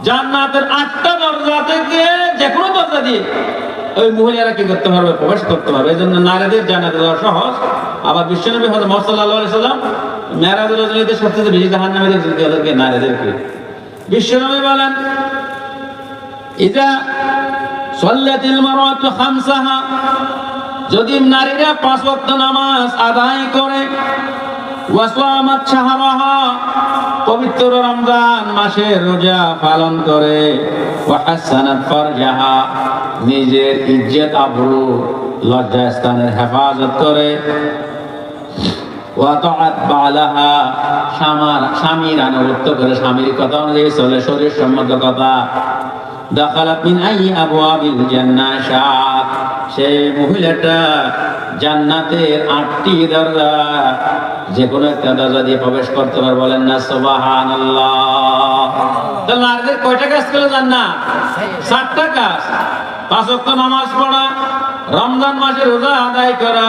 জান্নাতের 8টা দরজা থেকে যে কোনো দরজা দিয়ে ওই মহিলারা কি করতে পারবে? প্রবেশ করতে পারবে। এই জন্য নারীদের জান্নাতে যাওয়া সহজ। আবার বিশ্বনবী হযরত মুহাম্মদ সাল্লাল্লাহু আলাইহি সাল্লাম মেরাজের রাতে সবচেয়ে বেশি জাহান্নামে দেখেছে নারীদেরকে। বিশ্বনবী বলেন, ইজা সাল্লাতিল মারআতু খামসাহা, যদি নারীরা 5 ওয়াক্ত নামাজ আদায় করে, ওয়া সামাত শাহরাহা, পবিত্র রমজান মাসের রোজা পালন করে, ওয়া হাসানাত ফারজাহা, নিজের ইজ্জত আবরু লজ্জাস্থানের হেফাজত করে, ওয়া তাআত বালাহা, স্বামীর আনুগত্য করে, স্বামীর কথা অনুযায়ী চলে, শরীর সম্মত কথা, দাখালাত মিন আইয়ি আবওয়াবিল জান্নাহ শাআত, সেই মহিলাটা জান্নাতের 8টি দরজা যে কোনো একটা দরজা দিয়ে প্রবেশ করতে পারে। বলেন না সুবহানাল্লাহ। তাহলে নারীদের কয়টা কাজ করলে জান্নাত? 7টা কাজ। 5 ওয়াক্ত নামাজ পড়া, রমজান মাসে রোজা আদায় করা,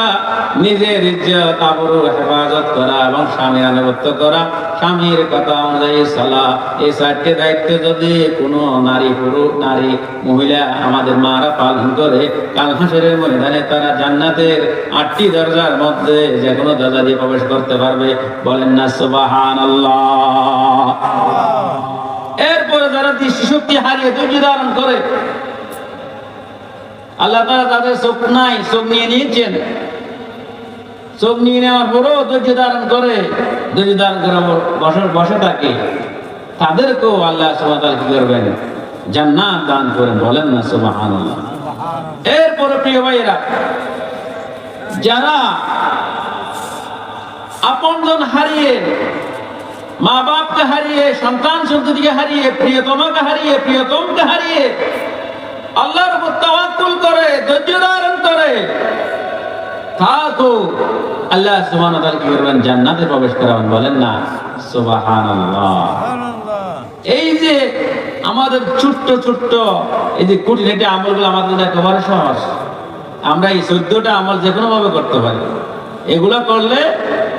নিজের ইজ্জত আবরু হেফাজত করা এবং স্বামীর আনুগত্য করা, স্বামীর কথা অনুযায়ী চলা। এই 4টে দায়িত্ব যদি কোনো নারী, পুরুষ, নারী, মহিলা, আমাদের মারা পালন করে, কাল হাসরের ময়দানে তারা জান্নাতের 8টি দরজার মধ্যে যে কোনো দরজা দিয়ে প্রবেশ করতে পারবে। বলেন না সুবহানাল্লাহ। এরপরে যারা দৃষ্টিশক্তি হারিয়ে ধৈর্য ধারণ করে, আল্লাহ তাআলা তাদের চোখ নাই, চোখ নিয়ে নিয়েছেন, চোখ নিয়ে নেওয়ার পরও ধৈর্য ধারণ করে, ধৈর্য ধারণ করে বসে থাকে, তাদেরকেও আল্লাহ সুবহানাহু ওয়া তাআলা কি করবেন? জান্নাত দান করেন। বলেন না সুবহানাল্লাহ। এরপরে প্রিয় ভাইয়েরা, যারা আপনজন হারিয়ে, মা বাপকে হারিয়ে, সন্তান সন্ততিকে হারিয়ে, প্রিয়তমাকে হারিয়ে, প্রিয়তমকে হারিয়ে আল্লাহর উপর তাওয়াক্কুল করে, ধৈর্য ধারণ করে, তাকে আল্লাহ সুবহানাহু ওয়া তাআলা কি করবেন? জান্নাতে প্রবেশ করাবেন। বলেন না সুবহানাল্লাহ। এই যে আমাদের ছোট্ট ছোট্ট এই যে খুঁটিনাটি আমলগুলো আমাদের একেবারে সহজ। আমরা এই 14টা আমল যে কোনো ভাবে করতে পারি। এগুলো করলে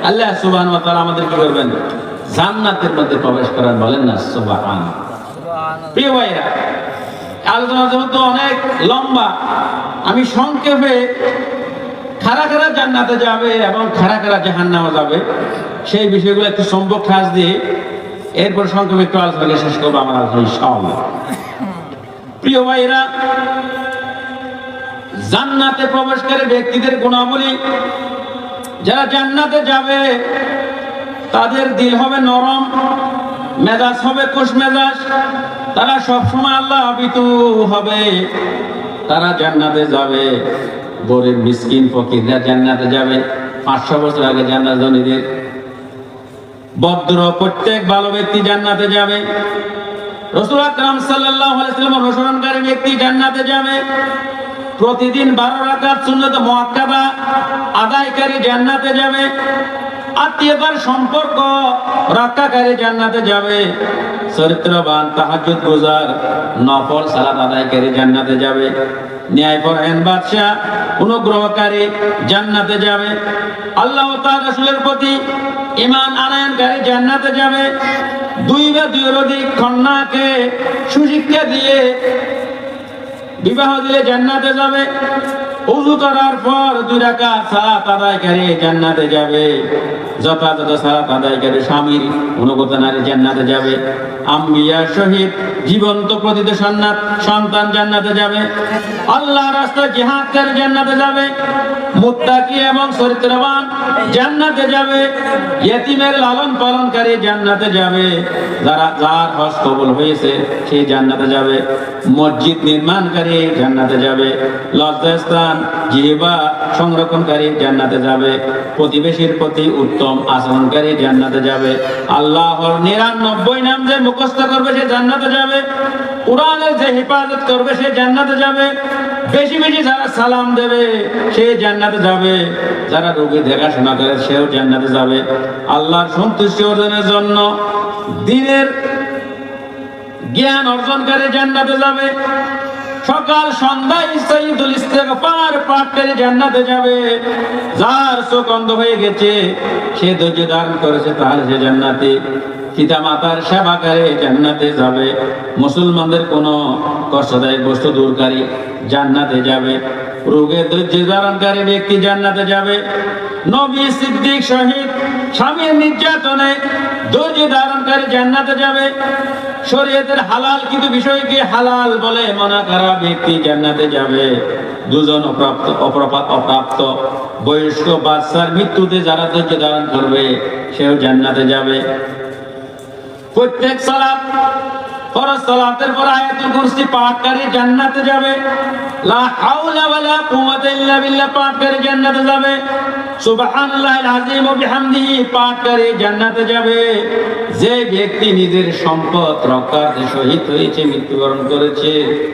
আল্লাহ সুবহানাহু ওয়া তাআলা আমাদের কি করবেন? জান্নাতের মধ্যে প্রবেশ করান। বলেন না সুবহানাল্লাহ। প্রিয় ভাইরা, আলোচনা যেহেতু অনেক লম্বা, আমি সংক্ষেপে কারা কারা জান্নাতে যাবে এবং কারা কারা জাহান্নামে যাবে সেই বিষয়গুলো একটু সম্পর্ক ঠাস দিয়ে এরপর সংক্ষেপে একটু আলোচনা শেষ করবো আমার আলোচনা ইনশাআল্লাহ। প্রিয় ভাইরা, জান্নাতে প্রবেশকারী ব্যক্তিদের গুণাবলী, যারা জান্নাতে যাবে তাদের দিল হবে নরম, মেজাজ হবে কুশ মেজাজ, তারা সবসময় আল্লাহ ভীতু হবে, তারা জান্নাতে যাবে। গরিব মিসকিন ফকিররা জান্নাতে যাবে। 500 বছর আগে জান্নাত ধনীদের, ভদ্র প্রত্যেক ভালো ব্যক্তি জান্নাতে যাবে। রাসূল আকরাম সাল্লাল্লাহু আলাইহি ওয়াসাল্লাম অনুসরণকারী ব্যক্তি জান্নাতে যাবে। প্রতিদিন 12 রাকাত সুন্নাত মুআক্কাদা আদায়কারী জান্নাতে যাবে। আত্মীয়তার সম্পর্ক রক্ষাকারী জান্নাতে যাবে। চরিত্রবান, তাহাজ্জুদ গুজার, নফল সালাত আদায়কারী জান্নাতে যাবে। ন্যায়পরায়ণ বাদশা, অনুগ্রহকারী জান্নাতে যাবে। আল্লাহ ও তার রাসূলের প্রতি ঈমান আনয়নকারী জান্নাতে যাবে। 2 বা 2 এর অধিক কন্যাকে সুশিক্ষা দিয়ে বিবাহ দিলে জান্নাতে যাবে। ওযু করার পর 2 রাকাত সালাত আদায়কারী জান্নাতে যাবে। যথাযথ সালাত আদায়কারী স্বামীর অনুগত নারী জান্নাতে যাবে। আম্বিয়া, শহীদ, জীবন্ত প্রতিটি সন্তান জান্নাতে যাবে। আল্লাহর রাস্তায় জিহাদকারী জান্নাতে যাবে। মুত্তাকি এবং চরিত্রবান জান্নাতে যাবে। ইয়েতিমের লালন পালনকারী জান্নাতে যাবে। যার হজ কবুল হয়েছে সেই জান্নাতে যাবে। মসজিদ নির্মাণকারী জান্নাতে যাবে। লজ্জাস্থান জিহ্বা সংরক্ষণকারী জান্নাতে যাবে, প্রতিবেশীর প্রতি উত্তম আচরণকারী জান্নাতে যাবে, আল্লাহর 99 নাম যে মুখস্থ করবে সে জান্নাতে যাবে, কোরআনের যে হেফাজত করবে সে জান্নাতে যাবে, বেশি বেশি যারা সালাম দেবে সে জান্নাতে যাবে, যারা রোগী দেখাশোনা করে সেও জান্নাতে যাবে। আল্লাহর সন্তুষ্টি অর্জনের জন্য দ্বীনের জ্ঞান অর্জনকারী জান্নাতে যাবে, সকাল সন্ধ্যায় সাইয়্যিদুল ইস্তিগফার পাঠকারী জান্নাতে যাবে, যার চোখ অন্ধ হয়ে গেছে সে ধৈর্য ধারণ করেছে তাহলে সে জান্নাতি, পিতা মাতার সেবাকারী জান্নাতে যাবে, মুসলমানদের কোনো কষ্টদায়ক বস্তু দূরকারী জান্নাতে যাবে, রোগে ধৈর্য ধারণকারী ব্যক্তি জান্নাতে যাবে, নবী সিদ্দিক শহীদ স্বামীর নির্যাতনে ধৈর্য ধারণকারী জান্নাতে যাবে, শরীয়তের হালাল কিন্তু বিষয়কে হালাল বলে মানা করা ব্যক্তি জান্নাতে যাবে, দুজন অপ্রাপ্ত বয়স্ক বাচ্চার মৃত্যুতে যারা ধৈর্য ধারণ করবে সেও জান্নাতে যাবে। প্রত্যেক সালাত ফরজ সালাতের পর আয়াতুল কুরসি পাঠকারী জান্নাতে যাবে, লা হাওলা ওয়ালা কুওয়াতা ইল্লা বিল্লাহ পাঠকারী জান্নাতে যাবে, সুবহানাল্লাহিল আযীম ওয়া বিহামদিহি পাঠকারী জান্নাতে যাবে। যে ব্যক্তি নিজের সম্পদ রক্ষার্থে শহীদ হয়েছে, মৃত্যুবরণ করেছে,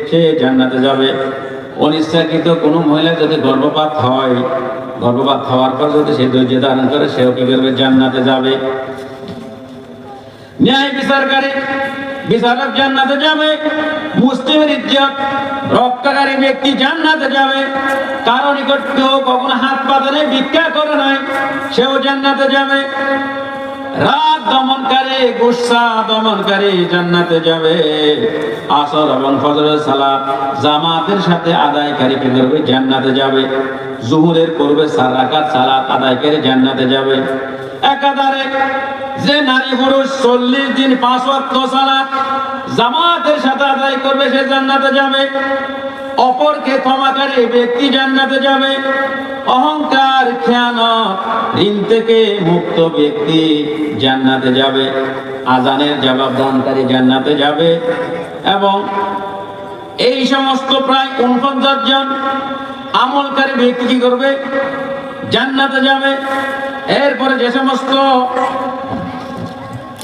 সে জান্নাতে যাবে। অনিচ্ছাকৃত কোনো মহিলা যদি গর্ভপাত হয়, গর্ভপাত হওয়ার পর যদি সে ধৈর্য ধারণ করে সেও কি করবে? জান্নাতে যাবে। ন্যায় বিচারকারী বিচারক জান্নাতে যাবে, মুসলিমের ইজ্জত রক্ষাকারী ব্যক্তি জান্নাতে যাবে, কারো নিকট কেউ কখনো হাত পাতে নাই, ভিক্ষা করে নাই, সেও জান্নাতে যাবে। রাত দমনকারী গুসা দমনকারী জান্নাতে যাবে। আসর এবং ফজরের সালাত জামাতের সাথে আদায়কারী কি করবে? জান্নাতে যাবে। জোহরের পূর্বে 4 রাকাত সালাত আদায়কারী জান্নাতে যাবে। একাধারে যে নারী পুরুষ 40 দিন 5 ওয়াক্ত সালাত জামাতের সাথে আদায় করবে সে জান্নাতে যাবে। অপরকে ক্ষমাকারী ব্যক্তি জান্নাতে যাবে। অহংকার খেয়ানত ঋণ থেকে মুক্ত ব্যক্তি জান্নাতে যাবে। আজানের জবাব দানকারী জান্নাতে যাবে। এবং এই সমস্ত প্রায় 49 জন আমলকারী ব্যক্তি কি করবে? জান্নাতে যাবে। এরপরে যে সমস্ত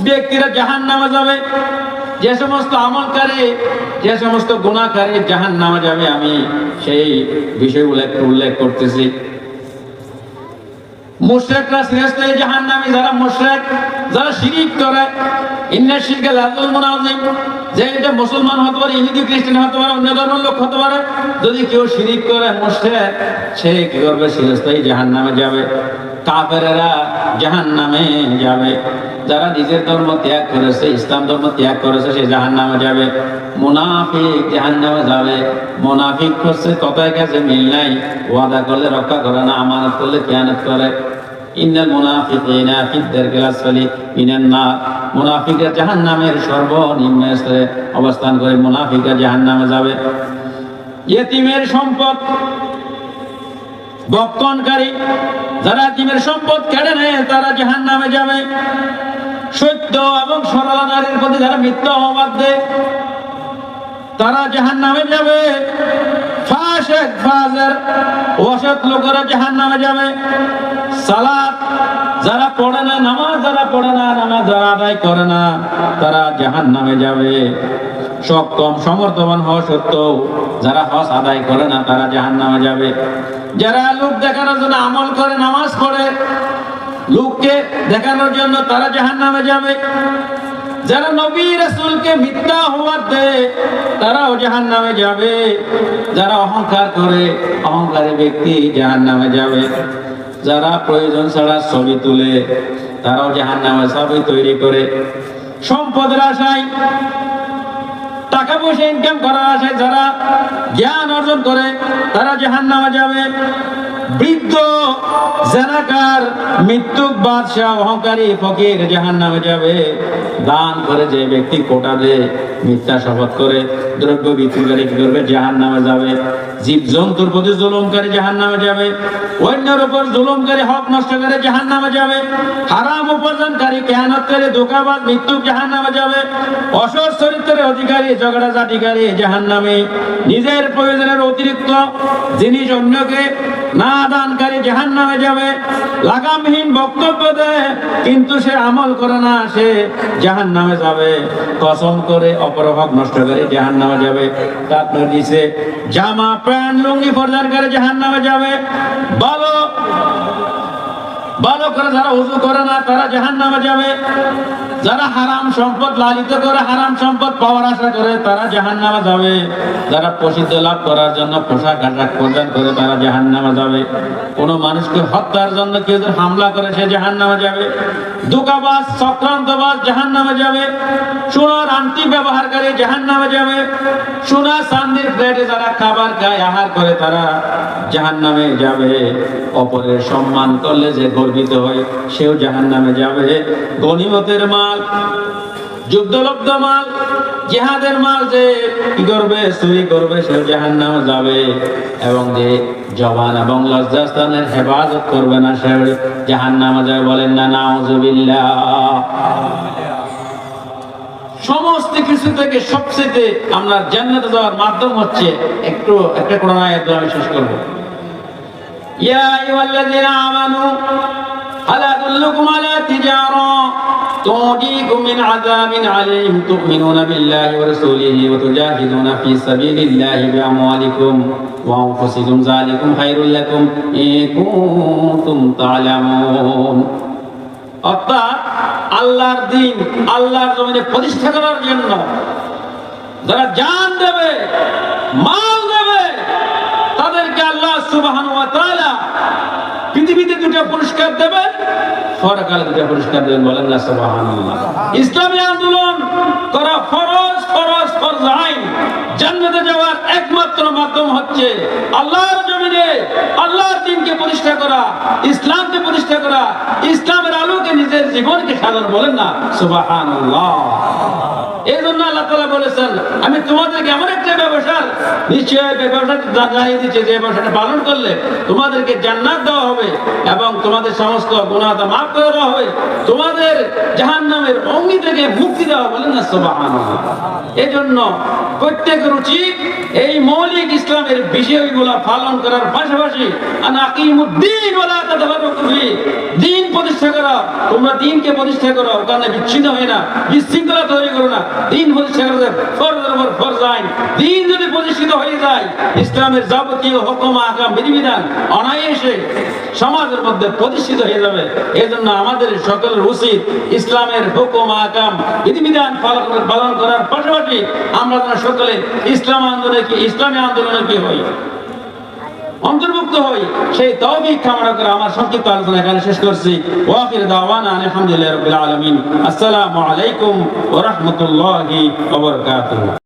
ব্যক্তিরা জাহান্নামে যাবে, যে সমস্ত আমলকারী, যে সমস্ত গুনাহকারী জাহান্নামে যাবে, আমি সেই বিষয়গুলো একটু উল্লেখ করতেছি। মুশরিকরা চিরস্থায়ী জাহান্নামী, যারা মুশরিক, যারা শিরক করে, ইন্না শিরকা লাযুলমুন আযীম, যে এটা মুসলমান হতে পারে, ইহুদি খ্রিস্টান হতে পারে, অন্য ধর্মের লোক হতে পারে, যদি কেউ শিরক করে মুশরিক, সে কি করবে? চিরস্থায়ী জাহান্নামে যাবে। কাফেররা জাহান্নামে যাবে। যারা নিজের ধর্ম ত্যাগ করেছে, ইসলাম ধর্ম ত্যাগ করেছে, সে জাহান্নামে যাবে। মুনাফিক জাহান্নামে যাবে। মুনাফিক করছে কথায় কাছে মিল নাই, ওয়াদা করলে রক্ষা করে না, আমানত করলে খেয়ানত করে। ইন্নাল মুনাফিকিনা ফিদ দারকিল আসফালি মিনান নার, মুনাফিকরা জাহান্নামের সর্বনিম্ন স্তরে অবস্থান করে। মুনাফিকরা জাহান্নামে যাবে। ইয়েতিমের সম্পদ বক্ষণকারী, যারা ইয়েতিমের সম্পদ কেড়ে নেয় তারা জাহান্নামে যাবে। সত্য এবং সরলা নারীর প্রতি যারা মিথ্যা অপবাদ দেয় তারা জাহান্নামে যাবে। ফাসিক ফাজির অসৎ লোকেরা জাহান্নামে যাবে। সালাত যারা পড়ে না, নামাজ যারা পড়ে না, নামাজ যারা আদায় করে না, তারা জাহান্নামে যাবে। সক্ষম সমর্থবান হওয়া সত্ত্বেও যারা হজ আদায় করে না, তারা জাহান্নামে যাবে। যারা লোক দেখানোর জন্য আমল করে, নামাজ পড়ে লোককে দেখানোর জন্য, তারা জাহান্নামে যাবে। যারা নবী রাসূলকে মিথ্যা অপবাদ দেয় তারাও জাহান্নামে যাবে। যারা অহংকার করে, অহংকারী ব্যক্তি জাহান্নামে যাবে। যারা প্রয়োজন ছাড়া ছবি তুলে তারাও জাহান্নামে, ছবি তৈরি করে সম্পদের আশায়, টাকা পয়সা ইনকাম করার আশায় যারা জ্ঞান অর্জন করে তারা জাহান্নামে যাবে। বৃদ্ধ জানাকার, মৃত্যুক বাদশাহ, অহংকারী ফকির জাহান্নামে যাবে। দান করে যে ব্যক্তি কোটা দেয়, মিথ্যা শপথ করে দ্রব্য বিক্রিকারী কি করবে? জাহান্নামে যাবে। জীব জন্তুর প্রতি জুলুমকারী জাহান্নামে যাবে। অন্যের উপর জুলুমকারী, হক নষ্টকারী জাহান্নামে যাবে। হারাম উপার্জনকারী, খেয়ানতকারী, ধোঁকাবাজ, মৃত্যুক জাহান্নামে যাবে। অসৎ চরিত্রের অধিকারী, ঝগড়াঝাটিকারী জাহান্নামে। নিজের প্রয়োজনের অতিরিক্ত জিনিস অন্যকে না দানকারী জাহান্নামে যাবে। লাগামহীন বক্তব্য দেয় কিন্তু সে আমল করে না, সে জাহান্নামে যাবে। কসম করে অপর হক নষ্ট করে জাহান্নামে যাবে। তারপর দিছে জামা প্যান্ট লুঙ্গি পরিধানকারী জাহান্নামে যাবে। ভালো করে যারা ওযু করে না তারা জাহান্নামে যাবে। যারা হারাম সম্পদ লালিত করে, হারাম সম্পদ পাওয়ার আশা করে তারা জাহান্নামে যাবে। যারা প্রসিদ্ধ লাভ করার জন্য পোশাক আশাক পরিধান করে তারা জাহান্নামে যাবে। কোনো মানুষকে হত্যার জন্য কেউ যদি হামলা করে সে জাহান্নামে যাবে। ধোঁকাবাজ চক্রান্তবাজ জাহান্নামে যাবে। সোনার আংটি ব্যবহারকারী জাহান্নামে যাবে। সোনা চাঁদির প্লেটে যারা খাবার খায়, আহার করে তারা জাহান্নামে যাবে। অপরের সম্মান করলে যে গর্বিত হয় সেও জাহান্নামে যাবে। গনিমতের মাল, যুদ্ধলব্ধ মাল, জিহাদের মাল যে কি করবে, চুরি করবে, সেও জাহান্নামে যাবে। এবং যে জবান এবং লজ্জাস্থানের হেফাজত করবে না সে জাহান্নামে যাবে। বলেন না নাউজুবিল্লাহ। সমস্ত কিছু থেকে সবচেয়ে আমরা জান্নাতে যাওয়ার মাধ্যম হচ্ছে একটা কোরআন আয়াত আমি শেষ করব। ইয়া আইয়ুহাল্লাযীনা আমানু হাল আদুল্লুকুম আলা তিজারা তুনজিকুম মিন আযাবিন আলীম তু'মিনুনা বিল্লাহি ওয়া রাসূলিহি ওয়া তুজাহিদুনা ফি সাবিলিল্লাহি বিআমওয়ালিকুম ওয়া আনফুসিকুম যালিকুম খায়রুল লাকুম ইন কুনতুম তা'লামুন। অর্থাৎ আল্লাহর দ্বীন, আল্লাহর জমিনে প্রতিষ্ঠা করার জন্য যারা জান দেবে, মাল দেবে, তাদেরকে আল্লাহ সুবহানাহু ওয়া তাআলা পৃথিবীতে দুটো পুরস্কার দেবেন, পরকালে দুটো পুরস্কার দেবেন। বলেন না সুবহানাল্লাহ। ইসলামী আন্দোলন করা ফরজ, ফরজ ফরজ আইন। জান্নাতে যাওয়ার একমাত্র মাধ্যম হচ্ছে আল্লাহর জমিনে আল্লাহর দ্বীনকে প্রতিষ্ঠা করা, ইসলামকে প্রতিষ্ঠা করা, ইসলামের আলোকে নিজের জীবনকে সাজানো। বলেন না সুবহানাল্লাহ। এই জন্য আল্লাহ তাআলা বলেছেন, আমি তোমাদেরকে এমন একটা ব্যবসার নিশ্চয় ব্যবসা জানিয়ে দিচ্ছি যে ব্যবসাটা পালন করলে তোমাদেরকে জান্নাত দেওয়া হবে এবং তোমাদের সমস্ত গুনাহ মাফ করে দেওয়া হবে, তোমাদের জাহান্নামের অগ্নি থেকে মুক্তি দেওয়া। বলেন না সুবহানাল্লাহ। এই জন্য প্রত্যেকের উচিত এই মৌলিক ইসলামের বিষয়গুলো পালন করার পাশাপাশি আনাকিমুদ্দিন ওয়ালা তাতাফাররাকু ফি, দ্বীন প্রতিষ্ঠা করা। তোমরা দ্বীনকে প্রতিষ্ঠা করো, ওখানে বিচ্ছিন্ন হয় না, বিশৃঙ্খলা তৈরি করো না। দ্বীন প্রতিষ্ঠা করতে ফরজের উপর ফরজ আইন। দ্বীন যদি প্রতিষ্ঠিত হয়ে যায়, ইসলামের যাবতীয় হুকুম আহকাম বিধিবিধান অনায়াসে সমাজের মধ্যে প্রতিষ্ঠিত হয়ে যাবে। এই জন্য আমাদের সকলের উচিত ইসলামের হুকুম আহকাম বিধিবিধান পালন করার পাশাপাশি আমরা যেন সকলে ইসলামী আন্দোলনে কি হই, অন্তর্ভুক্ত হই, সেই তৌফিক কামনা করে আমার সংক্ষিপ্ত আলোচনা এখানে শেষ করছি। ওয়া আখিরু দাওয়ানা আলহামদুলিল্লাহি রাব্বিল আলামিন। আসসালামু আলাইকুম ওয়া রাহমাতুল্লাহি ওয়া বারাকাতুহু।